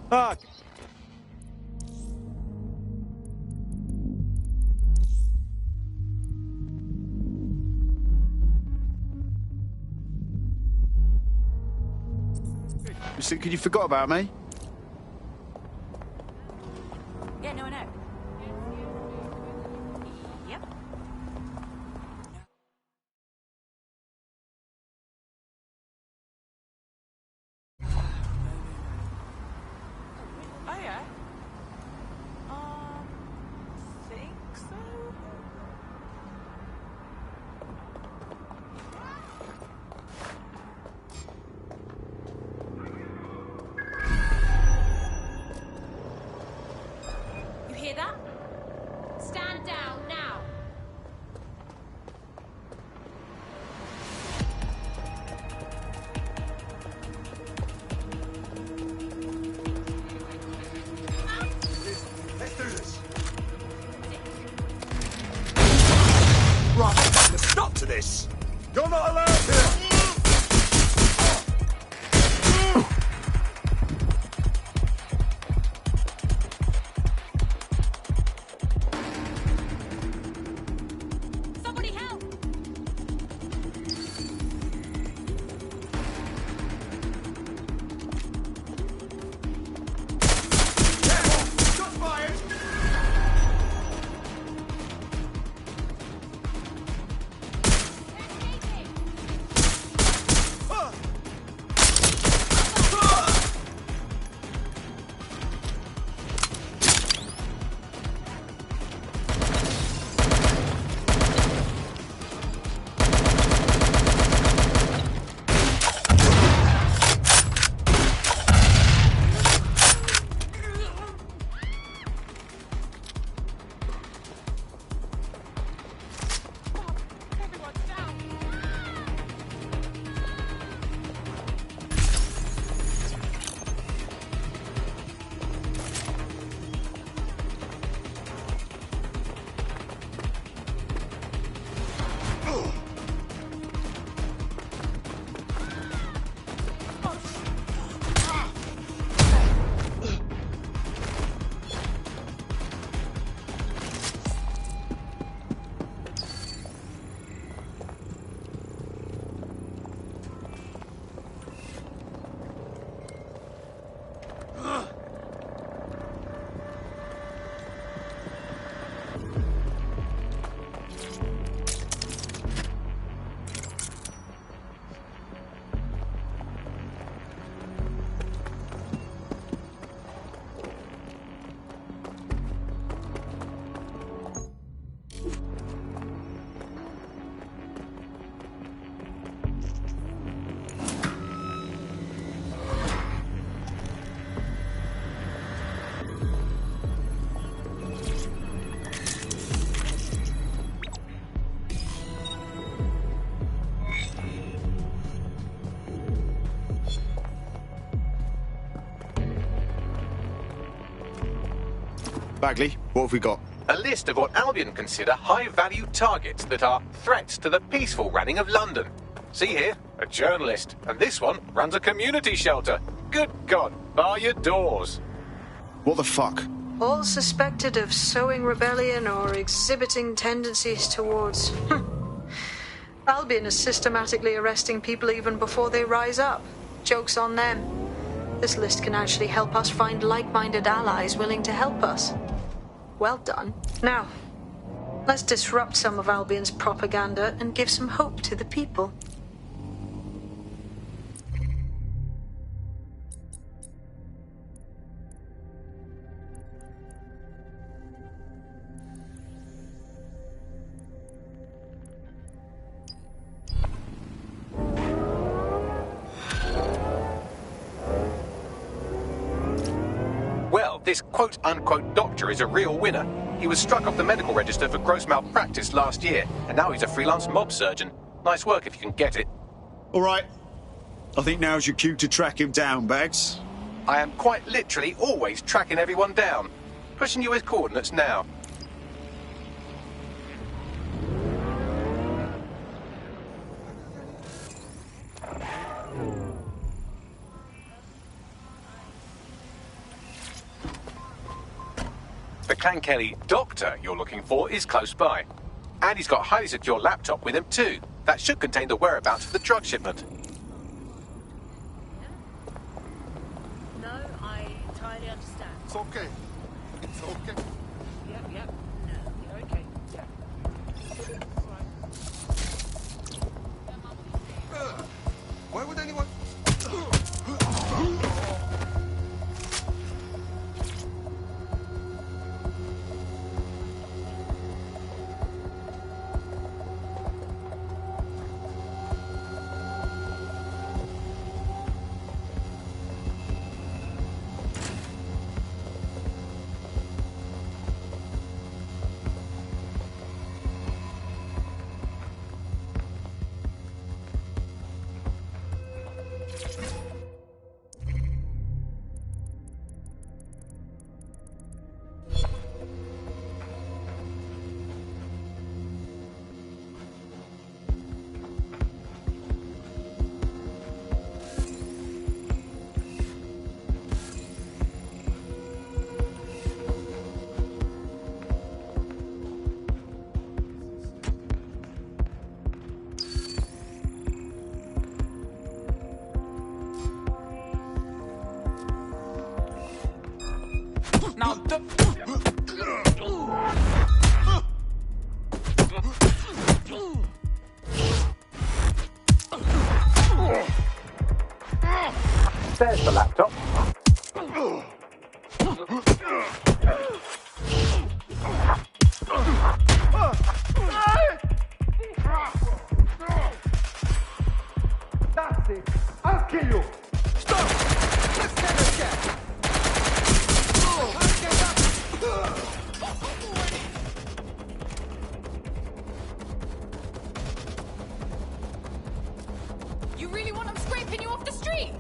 You think you forgot about me? Yeah, no, I know. Yep. Oh, yeah. Think so? Bagley, what have we got? A list of what Albion consider high-value targets that are threats to the peaceful running of London. See here, a journalist, and this one runs a community shelter. Good God, bar your doors. What the fuck? All suspected of sowing rebellion or exhibiting tendencies towards... Albion is systematically arresting people even before they rise up. Joke's on them. This list can actually help us find like-minded allies willing to help us. Well done. Now, let's disrupt some of Albion's propaganda and give some hope to the people. This quote-unquote doctor is a real winner. He was struck off the medical register for gross malpractice last year, and now he's a freelance mob surgeon. Nice work if you can get it. All right. I think now's your cue to track him down, Bags. I am quite literally always tracking everyone down. Pushing you his coordinates now. The Clan Kelly doctor you're looking for is close by. And he's got a highly secure laptop with him too. That should contain the whereabouts of the drug shipment. No, I entirely understand. It's okay. It's okay. Yep. No, you're okay. Why would anyone... There's the laptop. That's it. I'll kill you. Stop! Let's get a check. You really want them scraping you off the street?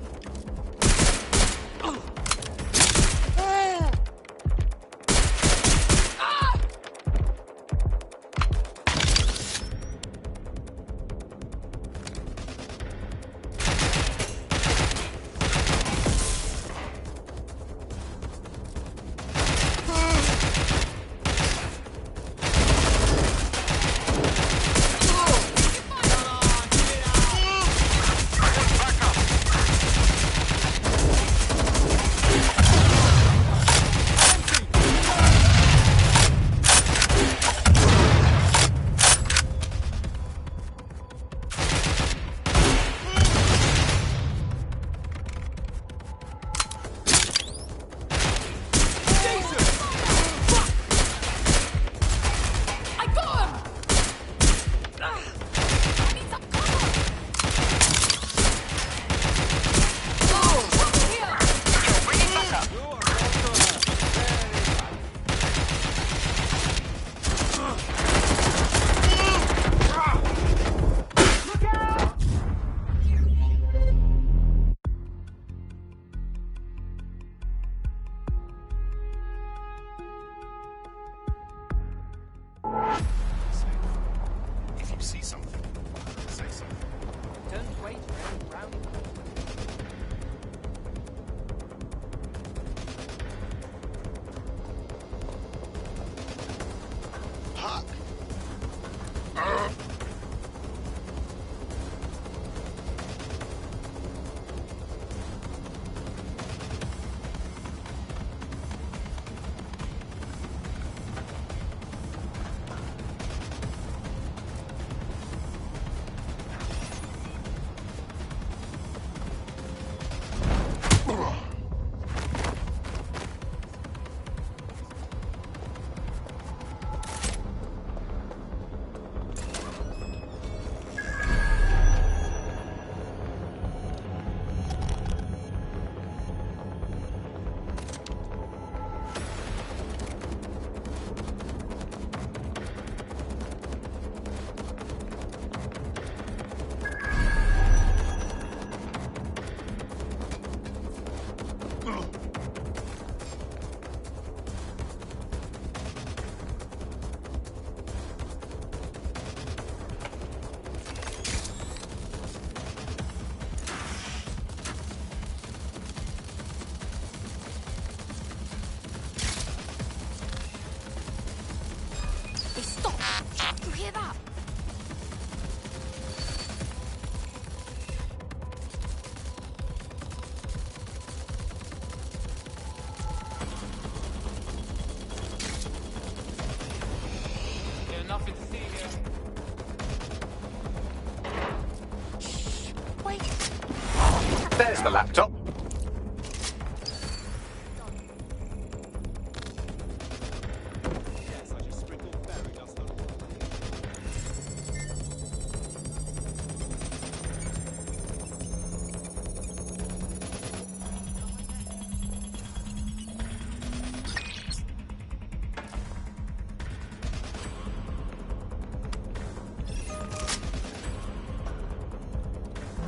the laptop.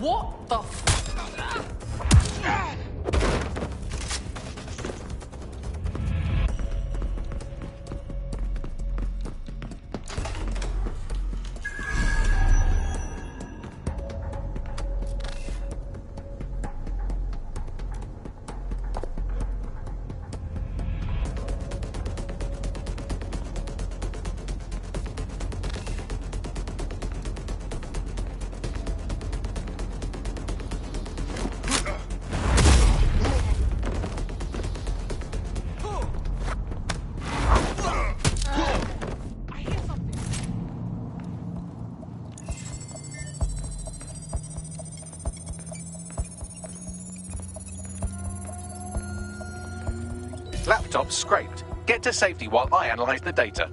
What the f... Laptop scraped. Get to safety while I analyze the data.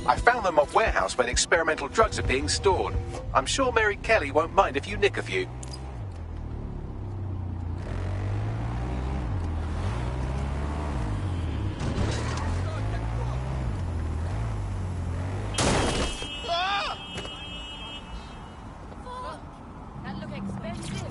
I found the mob warehouse where experimental drugs are being stored. I'm sure Mary Kelly won't mind if you nick a few. That look expensive.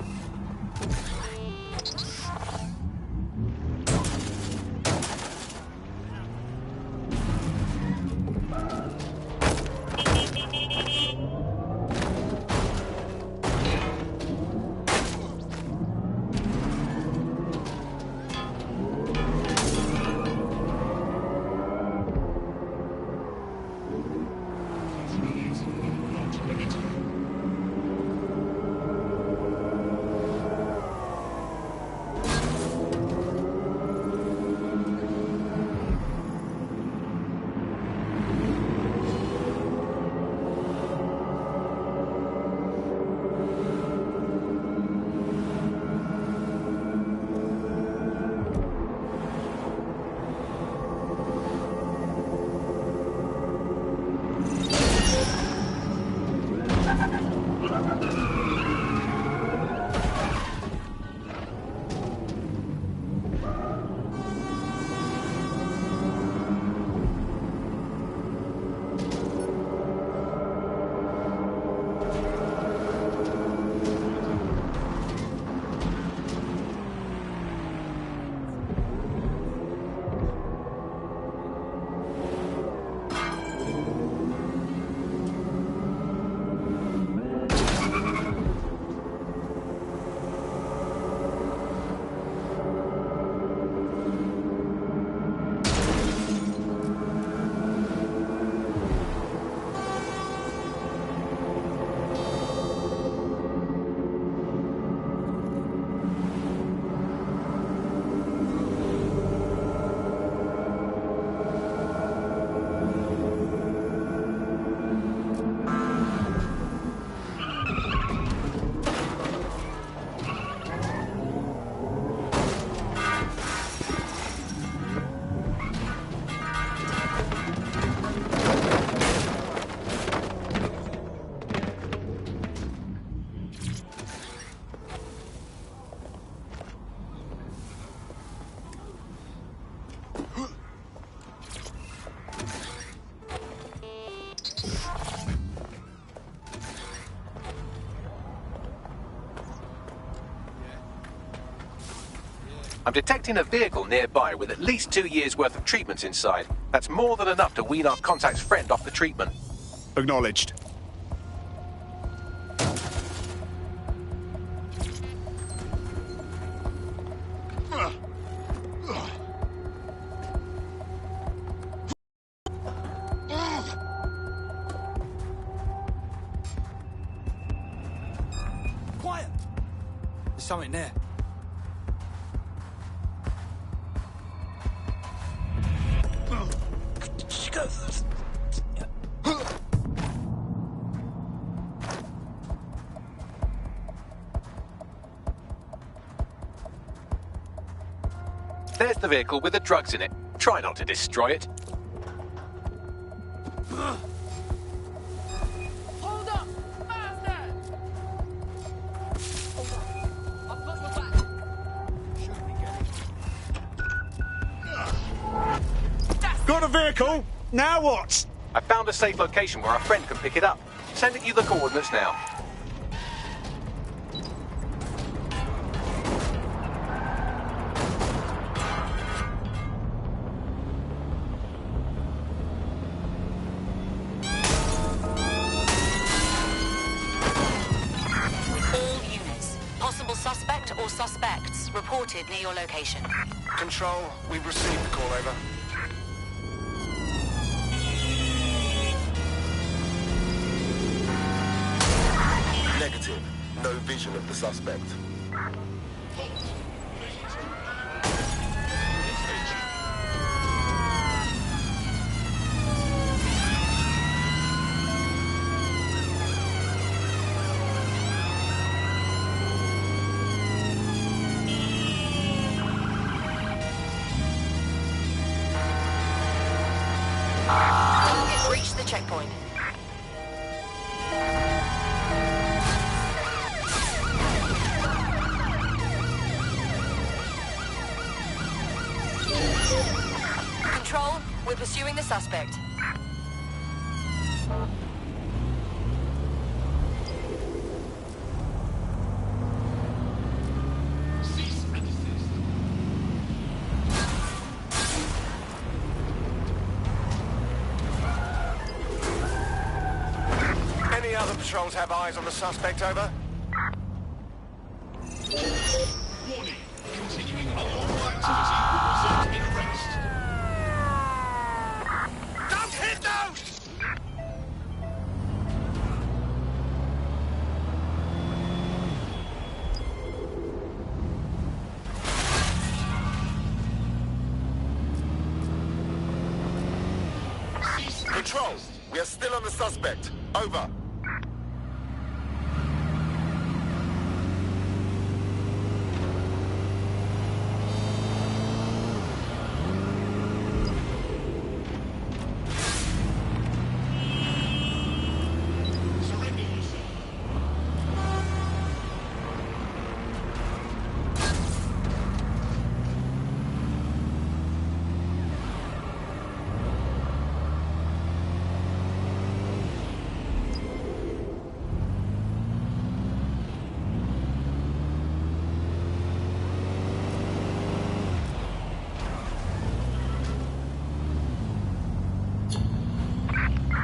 I'm detecting a vehicle nearby with at least 2 years' worth of treatments inside. That's more than enough to wean our contact's friend off the treatment. Acknowledged. something there. There's the vehicle with the drugs in it. Try not to destroy it. Hold up! How's that? I've got your back. Got a vehicle? Now what? I found a safe location where our friend can pick it up. Sending you the coordinates now. Suspect or suspects reported near your location. Control, we've received the call, over. Negative. No vision of the suspect. Reach the checkpoint. Control, we're pursuing the suspect. Any other patrols have eyes on the suspect, over? Warning. Continuing unlawful activity will result in arrest. Don't hit those! Control, we are still on the suspect. Over. Surrender yourself.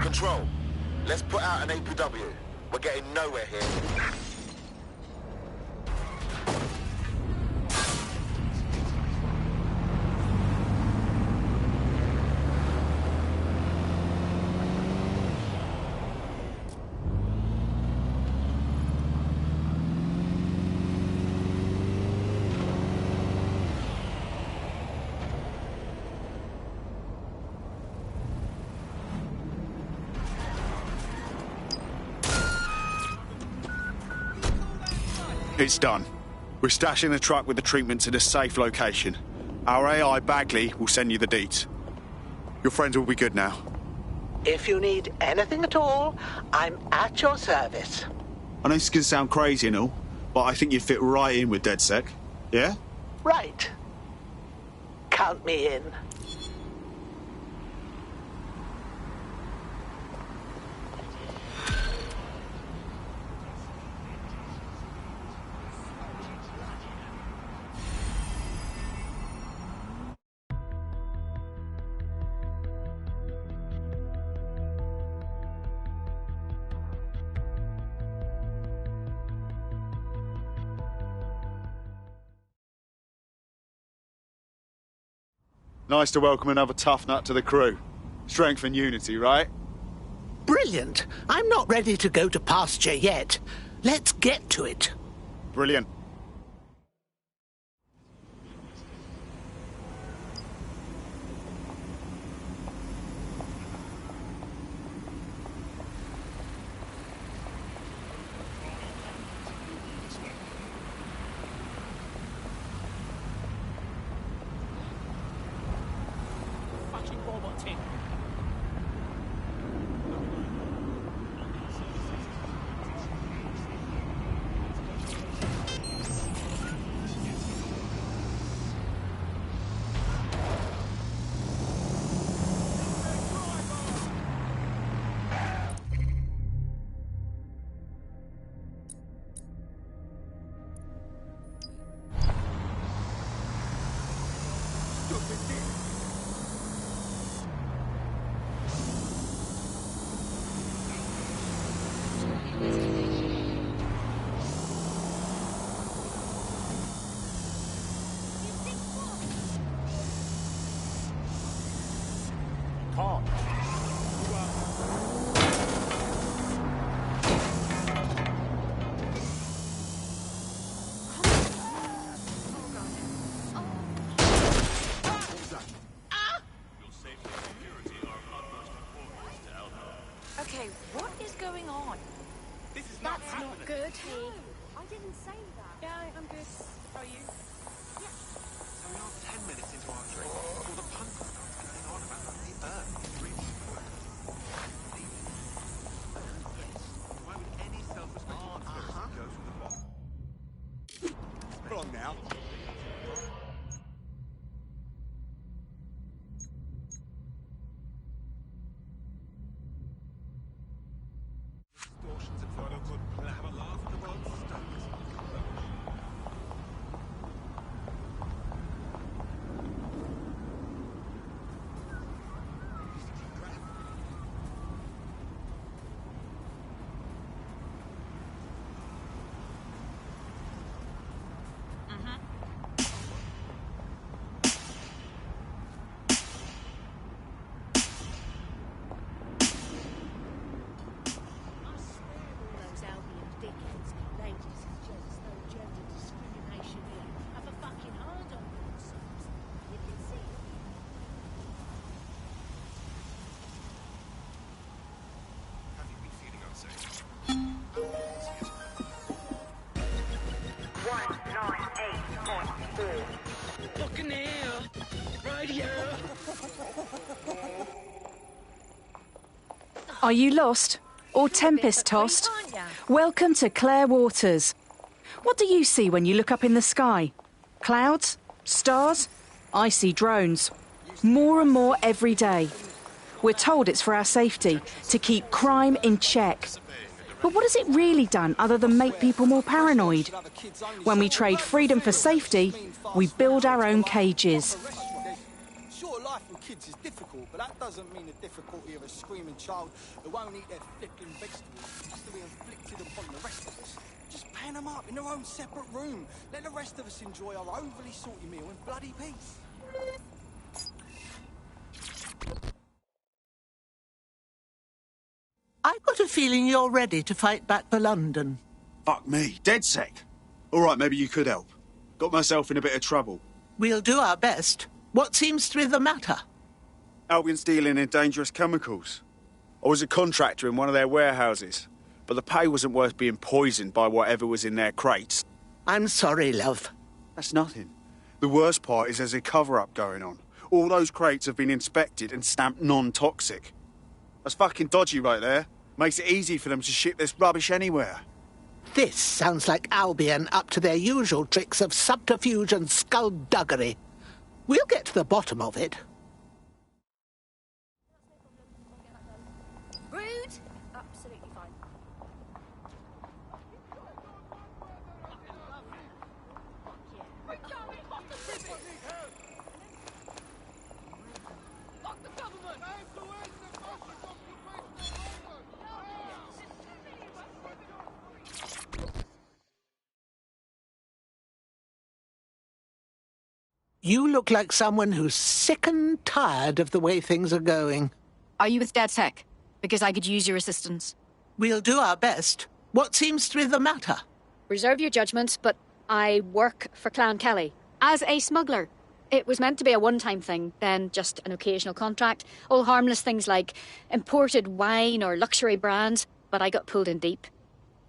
Control, let's put out an APW. We're getting nowhere here. It's done. We're stashing the truck with the treatment in a safe location. Our AI Bagley will send you the deets. Your friends will be good now. If you need anything at all, I'm at your service. I know this can sound crazy and all, but I think you'd fit right in with DedSec. Yeah? Right. Count me in. Nice to welcome another tough nut to the crew. Strength and unity, right? Brilliant. I'm not ready to go to pasture yet. Let's get to it. Brilliant. Okay, what is going on? This is not That's happening. not good. I didn't say that. Yeah, I'm good. How are you? So we are 10 minutes into our trip before the punk starts going on about the Earth. Why would any self-respecting person go through the box? Come on now. Distortions and not a good plan. Have a laugh at the world's stars. Those Albion dickheads, ladies and gents, no gender discrimination here. Have a fucking hard on themselves. You can see it. Have you been feeling unsafe? 198.4. Fucking hell. Right here. Are you lost? Or tempest-tossed? Welcome to Clare Waters. What do you see when you look up in the sky? Clouds? Stars? I see drones. More and more every day. We're told it's for our safety, to keep crime in check. But what has it really done other than make people more paranoid? When we trade freedom for safety, we build our own cages. Sure, life with kids is difficult, but that doesn't mean the difficulty of a screaming child who won't eat their flipping vegetables has to be inflicted upon the rest of us. Just pan them up in their own separate room. Let the rest of us enjoy our overly salty meal in bloody peace. I've got a feeling you're ready to fight back for London. Fuck me. DedSec. All right, maybe you could help. Got myself in a bit of trouble. We'll do our best. What seems to be the matter? Albion's dealing in dangerous chemicals. I was a contractor in one of their warehouses, but the pay wasn't worth being poisoned by whatever was in their crates. I'm sorry, love. That's nothing. The worst part is there's a cover-up going on. All those crates have been inspected and stamped non-toxic. That's fucking dodgy right there. Makes it easy for them to ship this rubbish anywhere. This sounds like Albion up to their usual tricks of subterfuge and skullduggery. We'll get to the bottom of it. Rude? Absolutely fine. Fuck the government! You look like someone who's sick and tired of the way things are going. Are you with DedSec? Because I could use your assistance. We'll do our best. What seems to be the matter? Reserve your judgment, but I work for Clan Kelly as a smuggler. It was meant to be a one-time thing, then just an occasional contract. All harmless things like imported wine or luxury brands, but I got pulled in deep.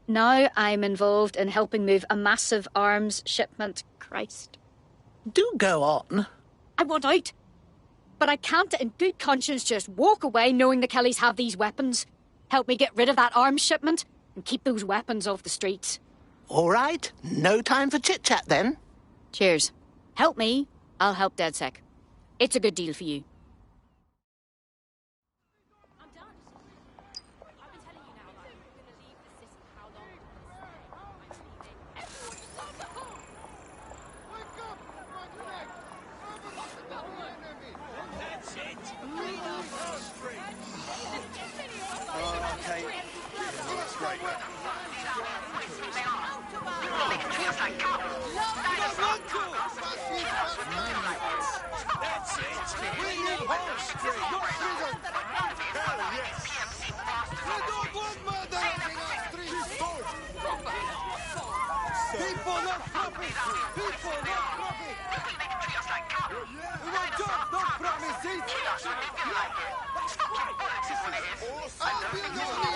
Now I'm involved in helping move a massive arms shipment. Christ. Do go on. I want out. But I can't in good conscience just walk away knowing the Kellys have these weapons. Help me get rid of that arms shipment and keep those weapons off the streets. All right. No time for chit-chat then. Cheers. Help me, I'll help DedSec. It's a good deal for you. Albion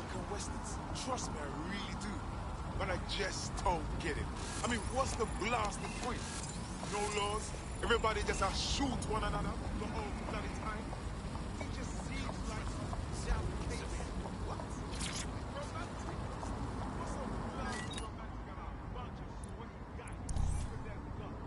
American westerns. Trust me, I really do. But I just don't get it. I mean, what's the blasting point? No laws? Everybody just shoot one another the whole bloody time? It just seems like South Pacific. What? Romantic? What's so blasting romantic about a bunch of sweaty guys with their guns?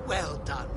Well done.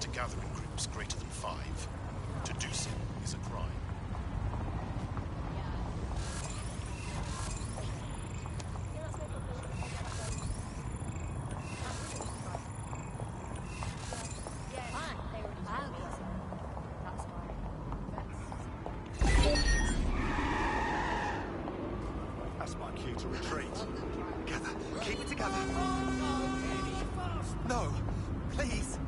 To gather in groups greater than 5. To do so is a crime. That's my cue to retreat. Together. Keep it together. No, please.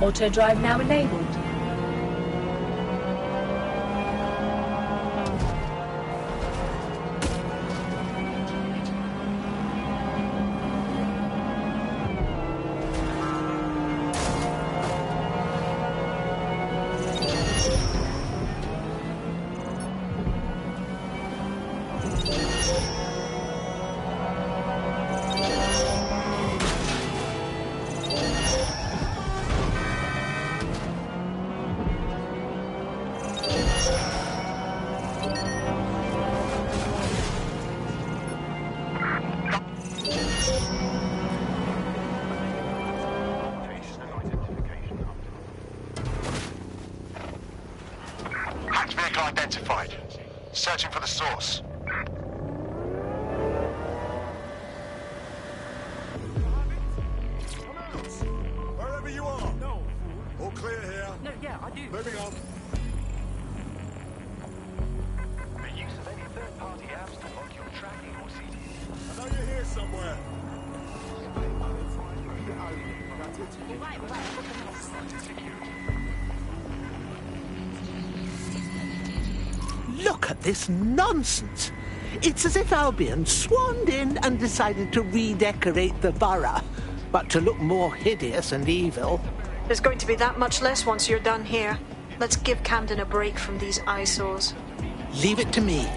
Auto drive now enabled. identified. Searching for the source. Wherever you are. No. All clear here. No, yeah, I do. Moving on. The use of any third-party apps to lock your tracking or CD. I know you're here somewhere. Look at this nonsense. It's as if Albion swarmed in and decided to redecorate the borough, but to look more hideous and evil. There's going to be that much less once you're done here. Let's give Camden a break from these eyesores. Leave it to me.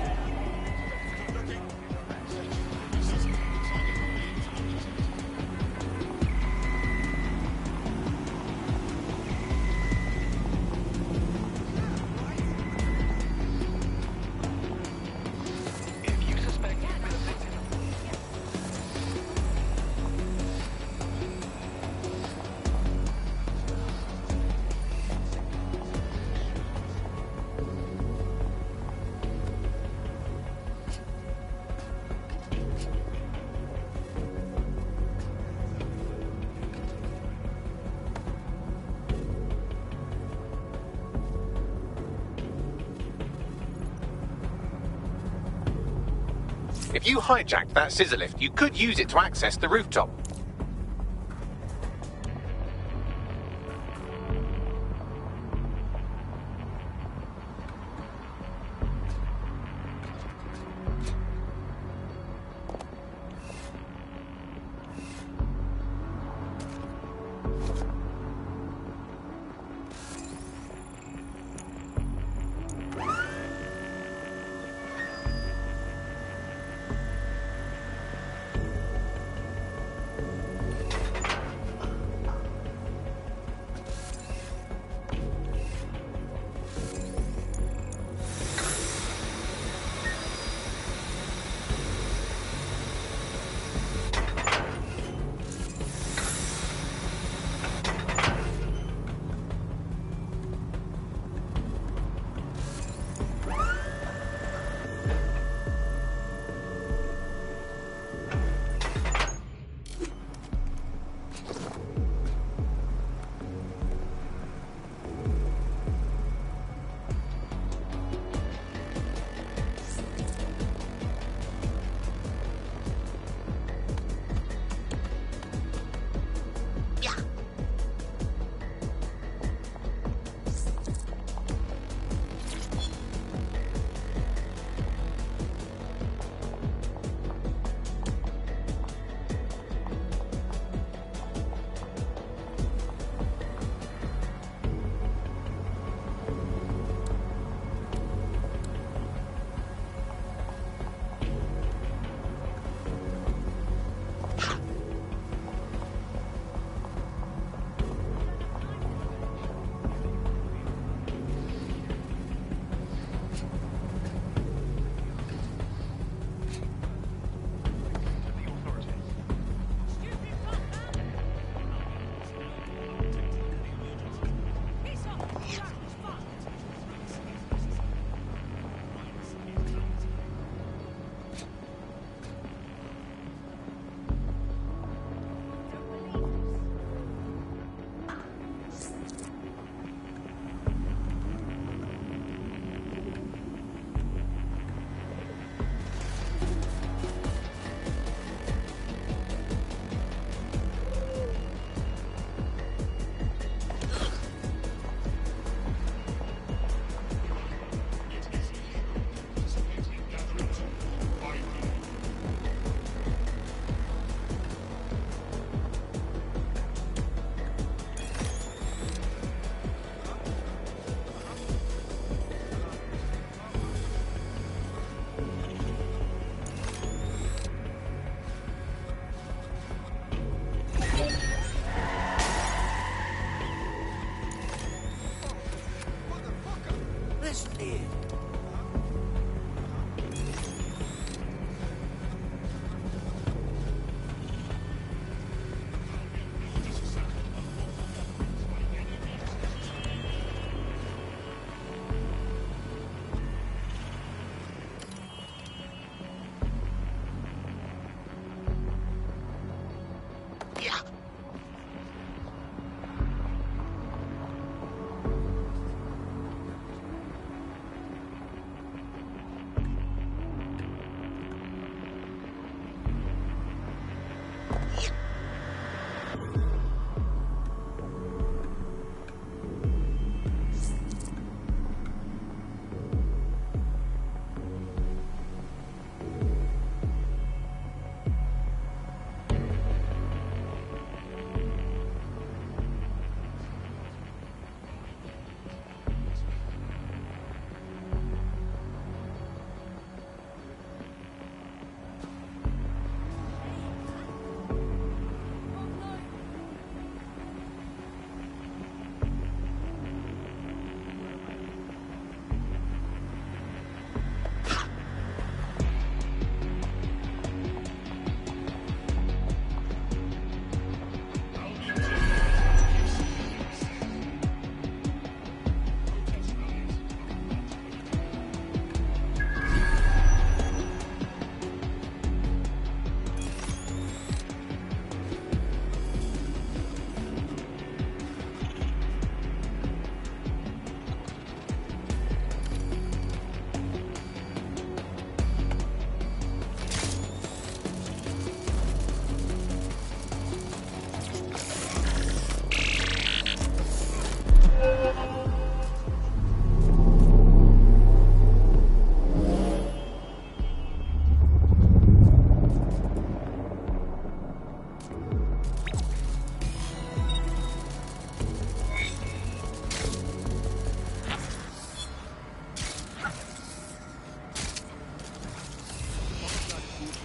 If you hijacked that scissor lift, you could use it to access the rooftop.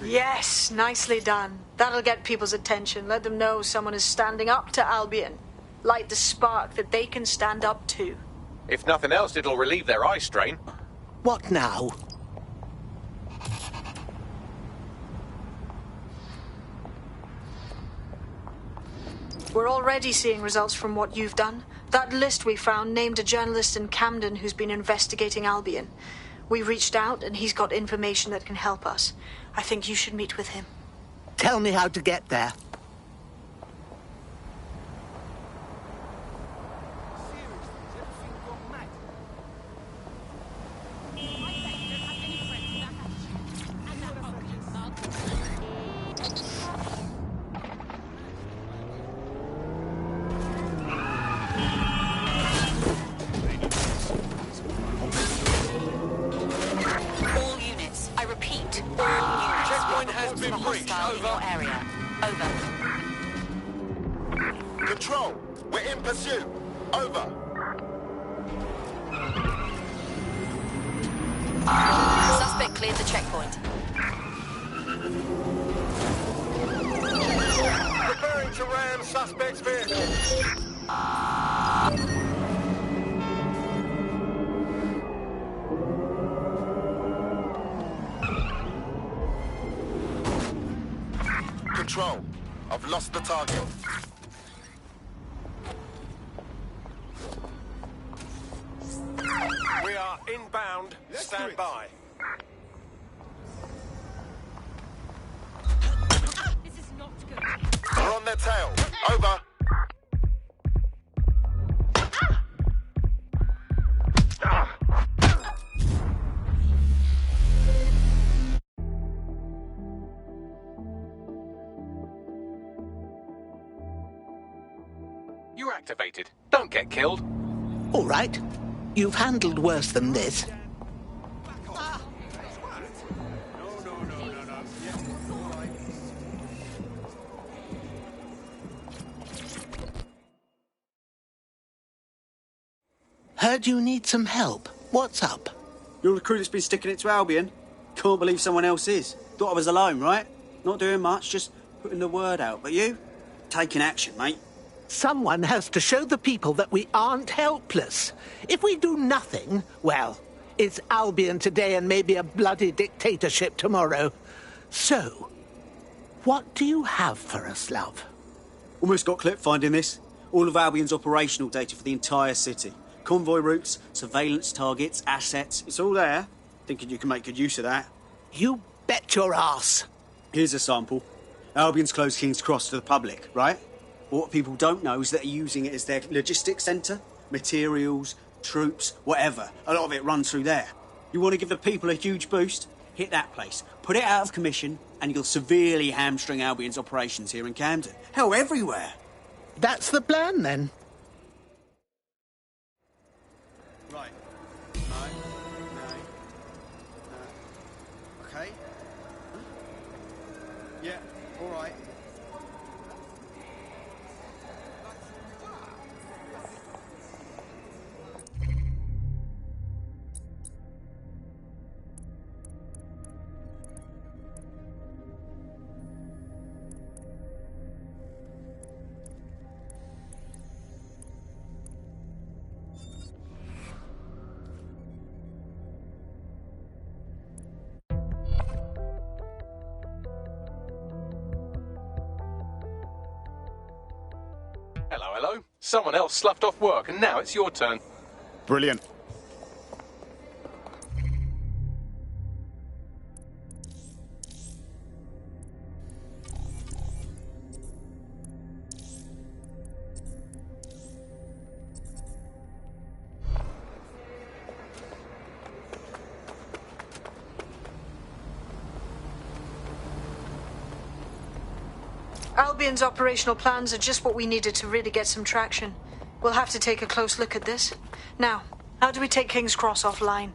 Yes, nicely done. That'll get people's attention. Let them know someone is standing up to Albion. Light the spark that they can stand up to. If nothing else, it'll relieve their eye strain. What now? We're already seeing results from what you've done. That list we found named a journalist in Camden who's been investigating Albion. We reached out and he's got information that can help us. I think you should meet with him. Tell me how to get there. Control, we're in pursuit. Over. Suspect cleared the checkpoint. Preparing to ram suspect's vehicle. Control, I've lost the target. We are inbound. Stand by. This is not good. We're on their tail. Over. You're activated. Don't get killed. All right. You've handled worse than this. Heard you need some help. What's up? You're the crew that's been sticking it to Albion. Can't believe someone else is. Thought I was alone, right? Not doing much, just putting the word out. But you? Taking action, mate. Someone has to show the people that we aren't helpless. If we do nothing, well, it's Albion today and maybe a bloody dictatorship tomorrow. So, what do you have for us, love? Almost got clipped finding this. All of Albion's operational data for the entire city. Convoy routes, surveillance targets, assets. It's all there. Thinking you can make good use of that. You bet your ass. Here's a sample. Albion's closed King's Cross to the public, right? But what people don't know is that they're using it as their logistics centre. Materials, troops, whatever. A lot of it runs through there. You want to give the people a huge boost? Hit that place, put it out of commission, and you'll severely hamstring Albion's operations here in Camden. Hell, everywhere. That's the plan, then. Right. Okay. Yeah, all right. Hello. Someone else sloughed off work, and now it's your turn. Brilliant. Albion's operational plans are just what we needed to really get some traction. We'll have to take a close look at this. Now, how do we take King's Cross offline?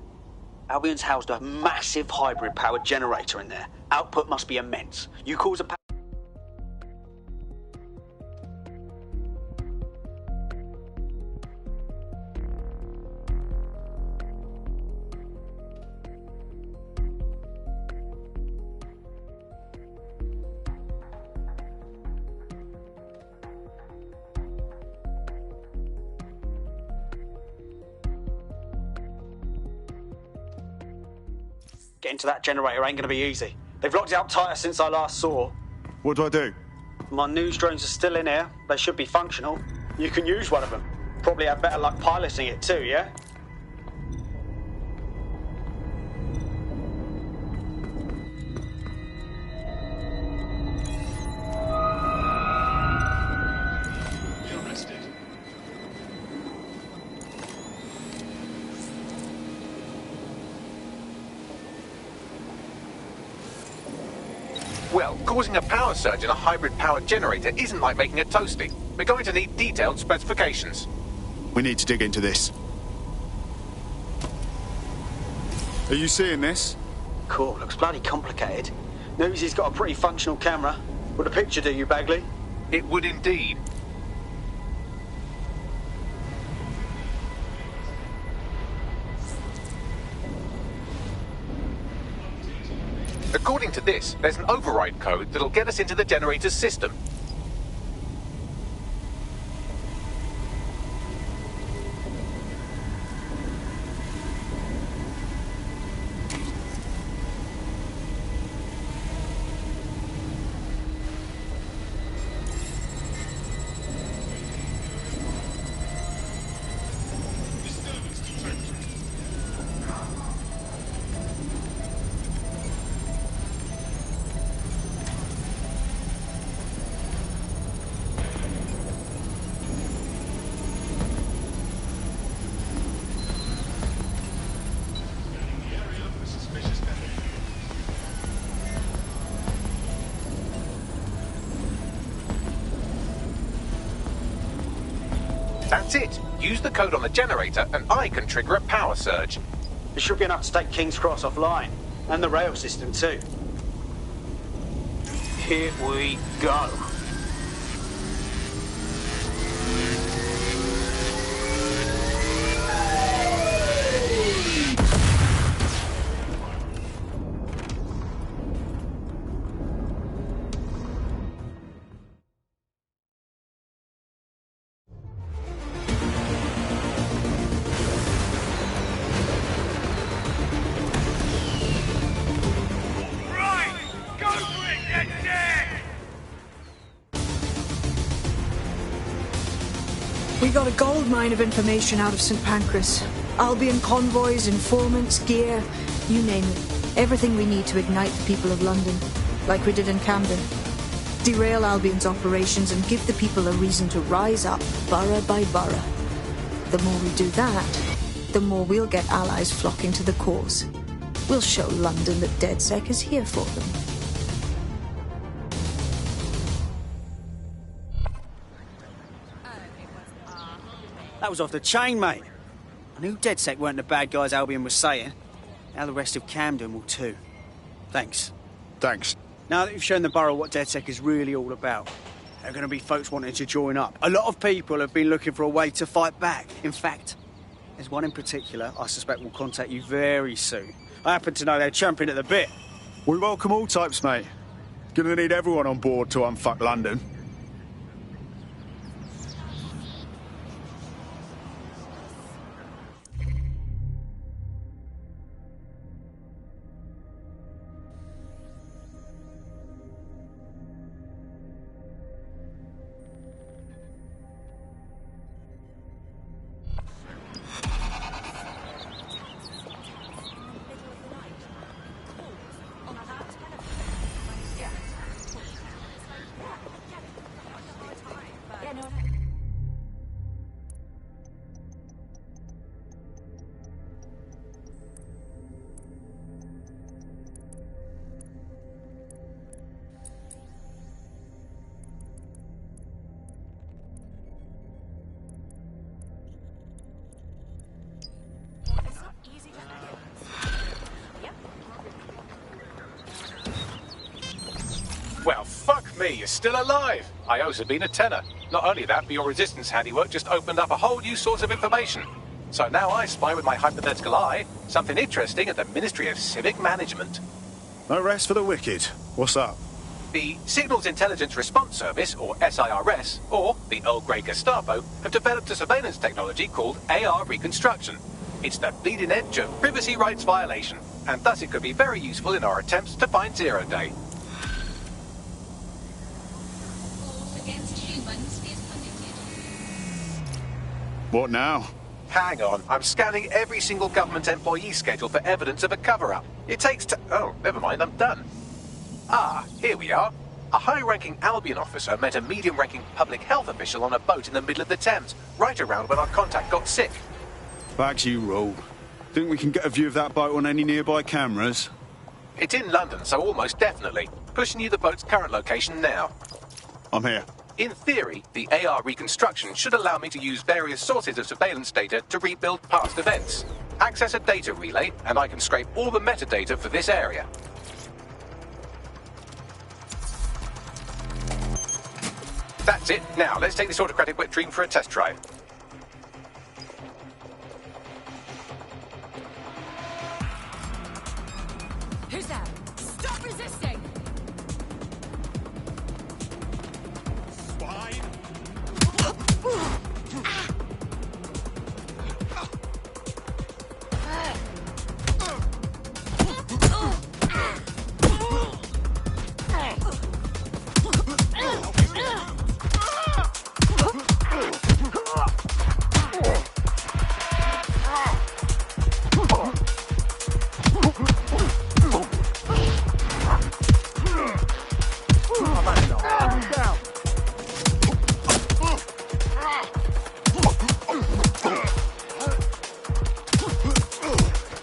Albion's housed a massive hybrid-powered generator in there. Output must be immense. You cause a... Getting to that generator ain't gonna be easy. They've locked it up tighter since I last saw. What do I do? My news drones are still in here. They should be functional. You can use one of them. Probably have better luck piloting it too, yeah? Well, causing a power surge in a hybrid-powered generator isn't like making a toasty. We're going to need detailed specifications. We need to dig into this. Are you seeing this? Cool, looks bloody complicated. Newsy's got a pretty functional camera. Would a picture do you, Bagley? It would indeed. According to this, there's an override code that'll get us into the generator's system. That's it. Use the code on the generator and I can trigger a power surge. It should be enough to take King's Cross offline. And the rail system too. Here we go. We got a goldmine of information out of St. Pancras. Albion convoys, informants, gear, you name it. Everything we need to ignite the people of London, like we did in Camden. Derail Albion's operations and give the people a reason to rise up, borough by borough. The more we do that, the more we'll get allies flocking to the cause. We'll show London that DedSec is here for them. That was off the chain, mate. I knew DedSec weren't the bad guys Albion was saying. Now the rest of Camden will too. Thanks. Thanks. Now that you've shown the borough what DedSec is really all about, there are going to be folks wanting to join up. A lot of people have been looking for a way to fight back. In fact, there's one in particular I suspect will contact you very soon. I happen to know they're champing at the bit. We welcome all types, mate. Gonna need everyone on board to unfuck London. Well, fuck me, you're still alive. I owes have been a tenner. Not only that, but your resistance handiwork just opened up a whole new source of information. So now I spy with my hypothetical eye something interesting at the Ministry of Civic Management. No rest for the wicked. What's up? The Signals Intelligence Response Service, or SIRS, or the Earl Grey Gestapo, have developed a surveillance technology called AR Reconstruction. It's the bleeding edge of privacy rights violation, and thus it could be very useful in our attempts to find Zero Day. What now? Hang on, I'm scanning every single government employee schedule for evidence of a cover-up. It takes oh, never mind, I'm done. Ah, here we are. A high-ranking Albion officer met a medium-ranking public health official on a boat in the middle of the Thames, right around when our contact got sick. Back you roll. Think we can get a view of that boat on any nearby cameras? It's in London, so almost definitely. Pushing you the boat's current location now. I'm here. In theory, the AR reconstruction should allow me to use various sources of surveillance data to rebuild past events. Access a data relay, and I can scrape all the metadata for this area. That's it. Now, let's take this autocratic wet dream for a test drive. Who's that? Stop resisting!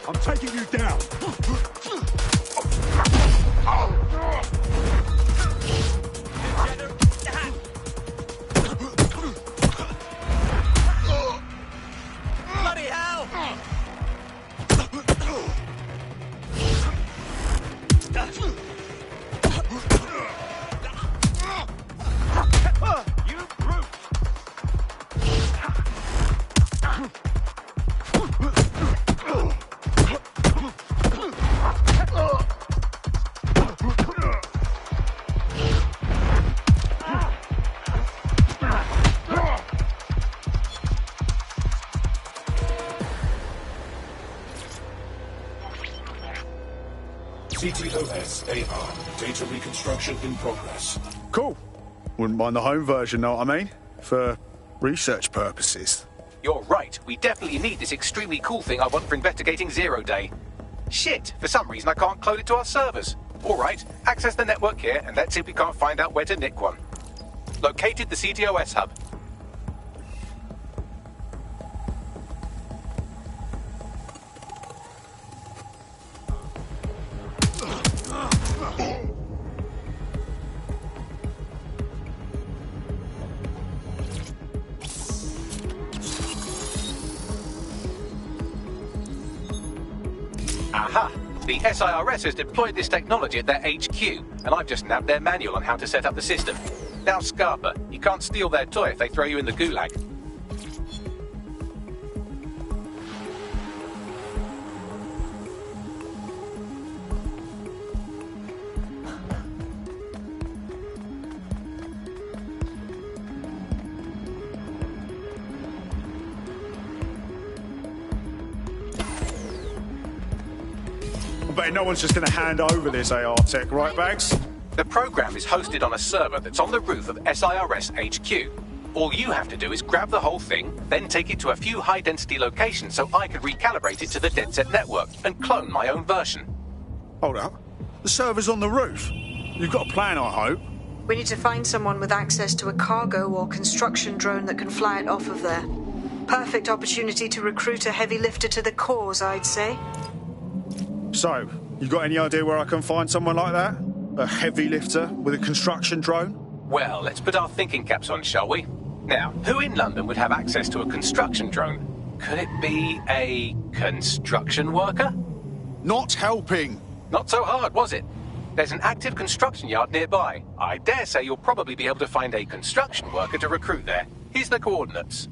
I'm taking you down. Bloody hell! You brute! CTOS AR. Data reconstruction in progress. Cool. Wouldn't mind the home version, know what I mean? For research purposes. You're right. We definitely need this extremely cool thing I want for investigating Zero Day. Shit, for some reason I can't clone it to our servers. Alright, access the network here and let's see if we can't find out where to nick one. Located the CTOS hub. The SIRS has deployed this technology at their HQ, and I've just nabbed their manual on how to set up the system. Now, Scarpa, you can't steal their toy if they throw you in the gulag. I bet no one's just going to hand over this AR tech, right, Bags? The program is hosted on a server that's on the roof of SIRS HQ. All you have to do is grab the whole thing, then take it to a few high-density locations so I can recalibrate it to the DedSec network and clone my own version. Hold up. The server's on the roof. You've got a plan, I hope. We need to find someone with access to a cargo or construction drone that can fly it off of there. Perfect opportunity to recruit a heavy lifter to the cause, I'd say. So, you got any idea where I can find someone like that? A heavy lifter with a construction drone? Well, let's put our thinking caps on, shall we? Now, who in London would have access to a construction drone? Could it be a construction worker? Not helping. Not so hard, was it? There's an active construction yard nearby. I dare say you'll probably be able to find a construction worker to recruit there. Here's the coordinates.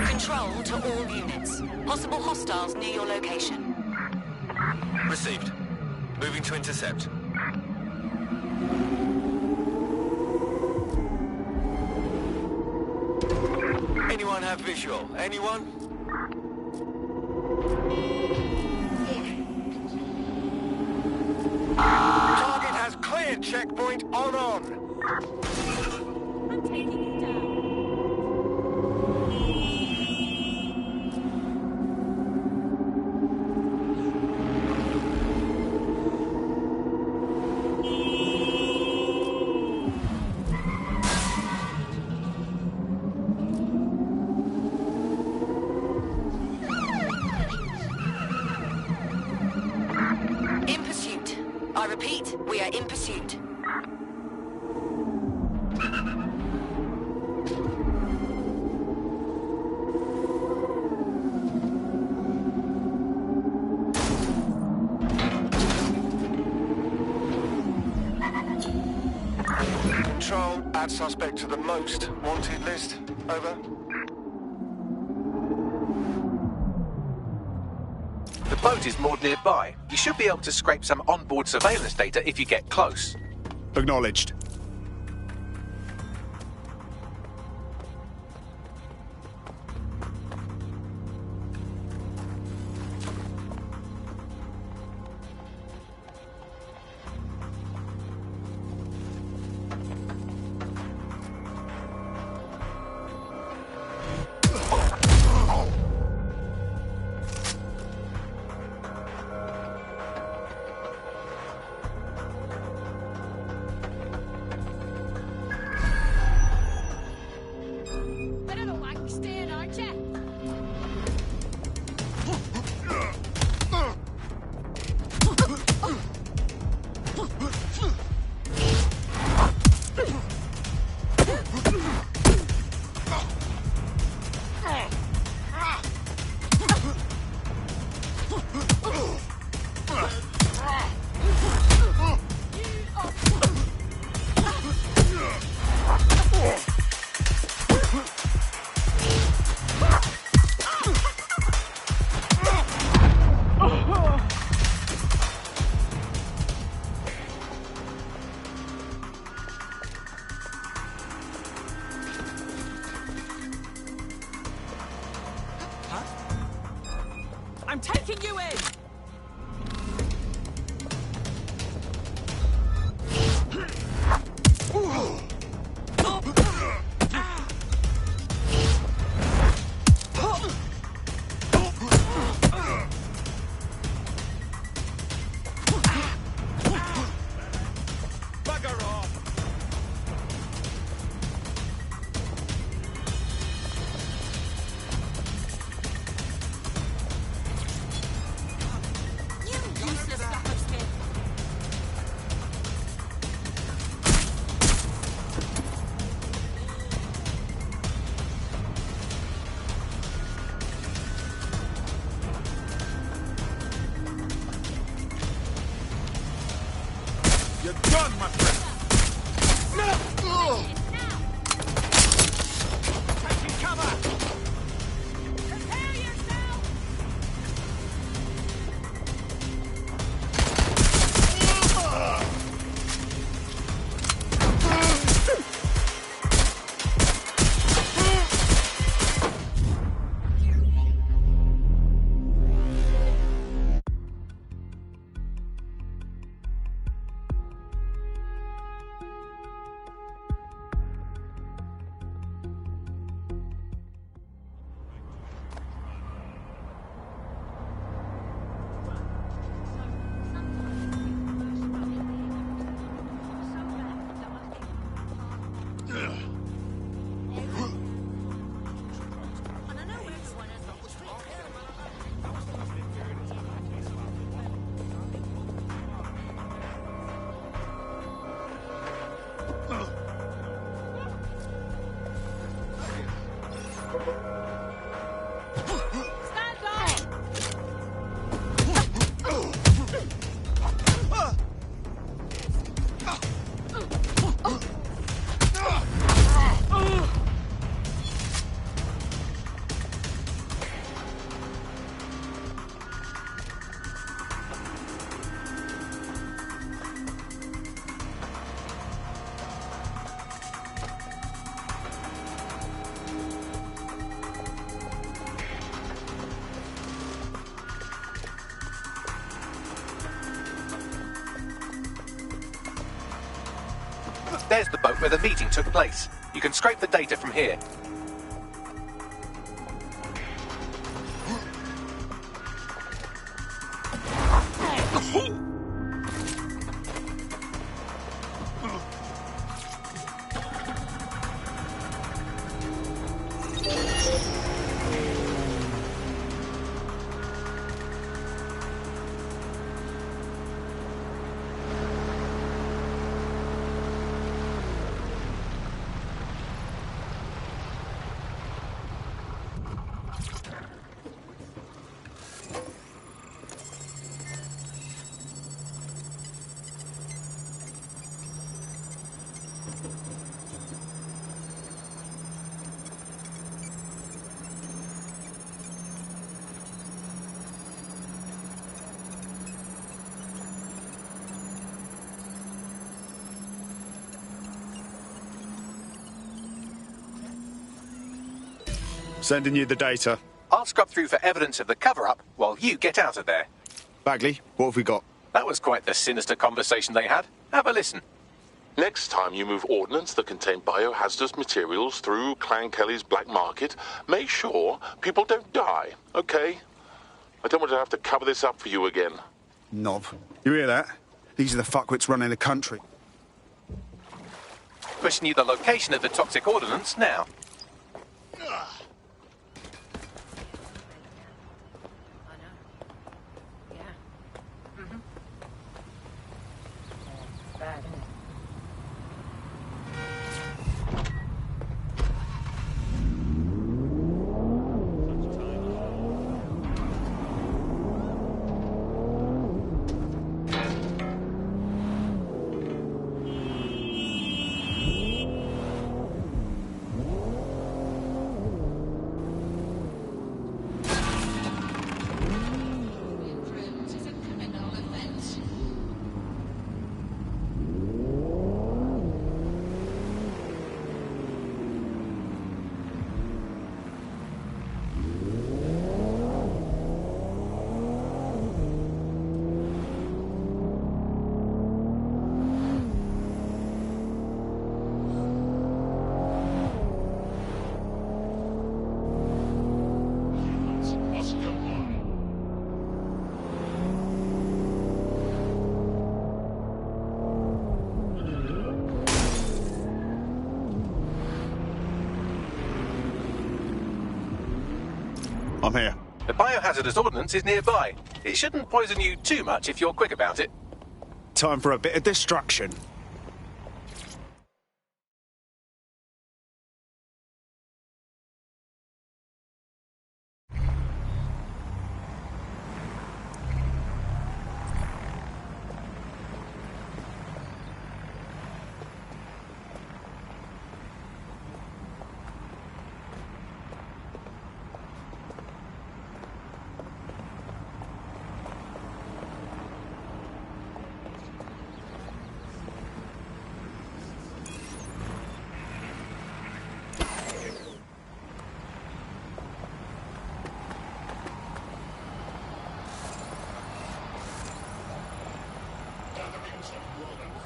Control to all units. Possible hostiles near your location. Received. Moving to intercept. Anyone have visual? Anyone? Target has cleared checkpoint on. I'm taking you down. In pursuit. I repeat, we are in pursuit. Control, add suspect to the most wanted list. Over. The boat is moored nearby. You should be able to scrape some onboard surveillance data if you get close. Acknowledged. You're done, my friend. No! Taking cover! There's the boat where the meeting took place. You can scrape the data from here. Sending you the data. I'll scrub through for evidence of the cover-up while you get out of there. Bagley, what have we got? That was quite the sinister conversation they had. Have a listen. Next time you move ordnance that contain biohazardous materials through Clan Kelly's black market, make sure people don't die, okay? I don't want to have to cover this up for you again. Knob. You hear that? These are the fuckwits running the country. Pushing you the location of the toxic ordnance now. I'm here. The biohazardous ordnance is nearby. It shouldn't poison you too much if you're quick about it. Time for a bit of destruction.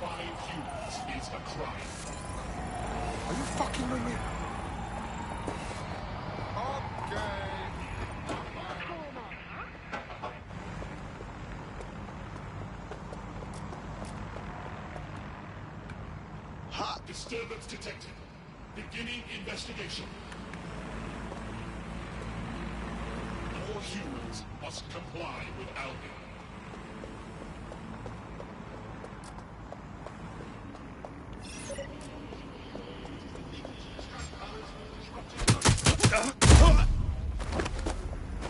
5 humans is a crime. Are you fucking with me? Okay. Disturbance detected. Beginning investigation. All humans must comply with Albion.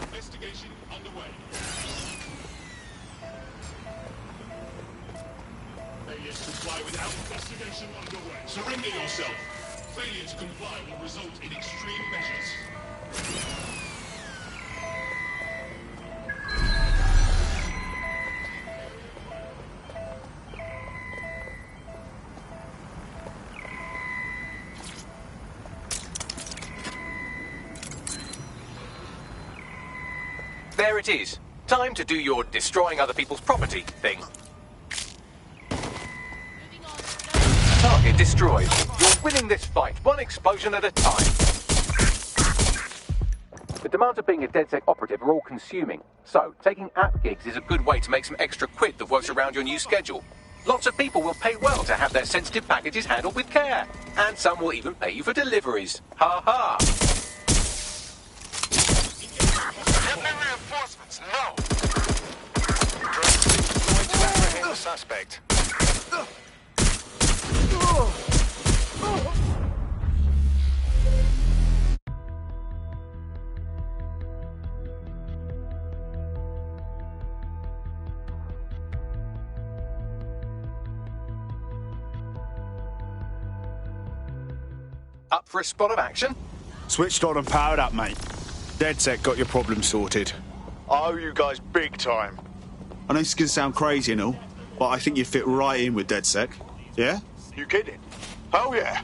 Investigation underway. Failure to comply without investigation underway. Surrender yourself. Failure to comply will result in extreme measures. There it is. Time to do your destroying other people's property thing. Target destroyed. You're winning this fight, one explosion at a time. The demands of being a DedSec operative are all consuming, so taking app gigs is a good way to make some extra quid that works around your new schedule. Lots of people will pay well to have their sensitive packages handled with care, and some will even pay you for deliveries. Ha ha! Get me reinforcements, no! Drone seems going to apprehend the suspect. Up for a spot of action? Switched on and powered up, mate. DedSec got your problem sorted. I owe you guys big time. I know this can sound crazy and all, but I think you fit right in with DedSec. Yeah? You kidding? Oh yeah.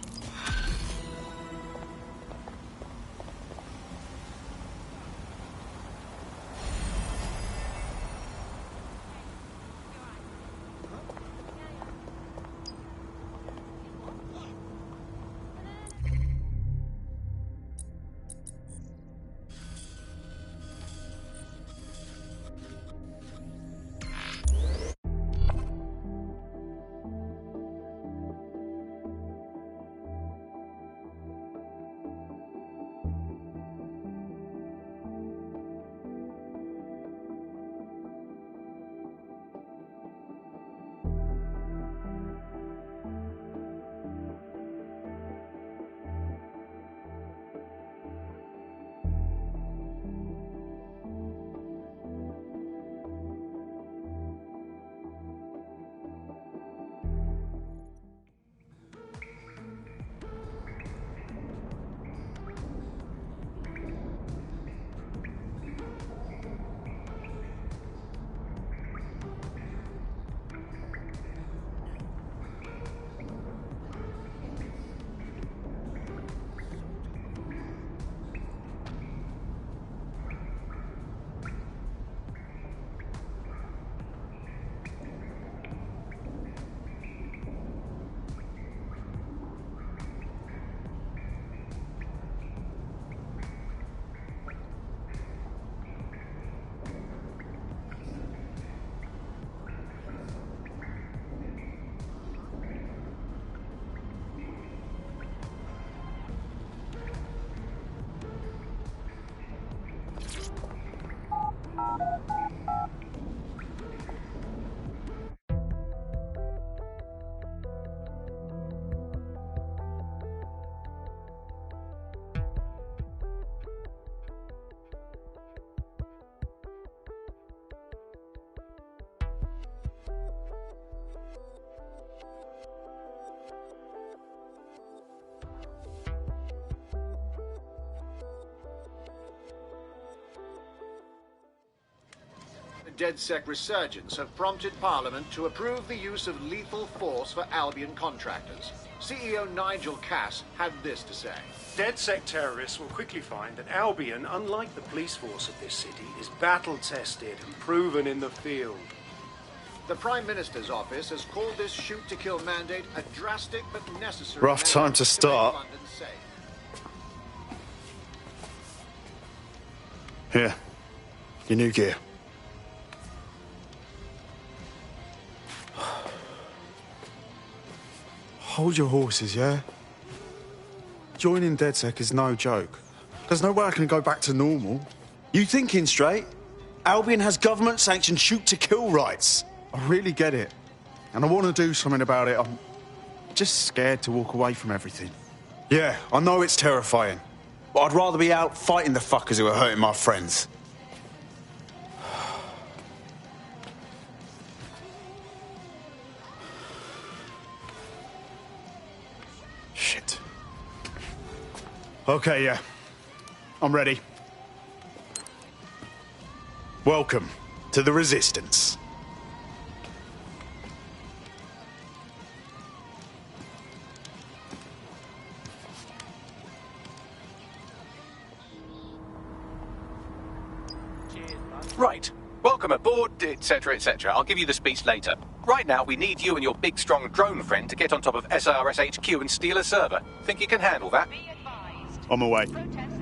DedSec resurgence have prompted Parliament to approve the use of lethal force for Albion contractors. CEO Nigel Cass had this to say. DedSec terrorists will quickly find that Albion, unlike the police force of this city, is battle-tested and proven in the field. The Prime Minister's office has called this shoot-to-kill mandate a drastic but necessary... Rough time to start. make London safe. Here. Your new gear. Hold your horses, yeah? Joining DedSec is no joke. There's no way I can go back to normal. You thinking straight? Albion has government-sanctioned shoot-to-kill rights. I really get it. And I want to do something about it. I'm just scared to walk away from everything. Yeah, I know it's terrifying. But I'd rather be out fighting the fuckers who are hurting my friends. Shit. Okay, yeah. I'm ready. Welcome to the Resistance. Right. Welcome aboard, etc., etc. I'll give you the speech later. Right now, we need you and your big, strong drone friend to get on top of SRS HQ and steal a server. Think you can handle that? On my way. Protest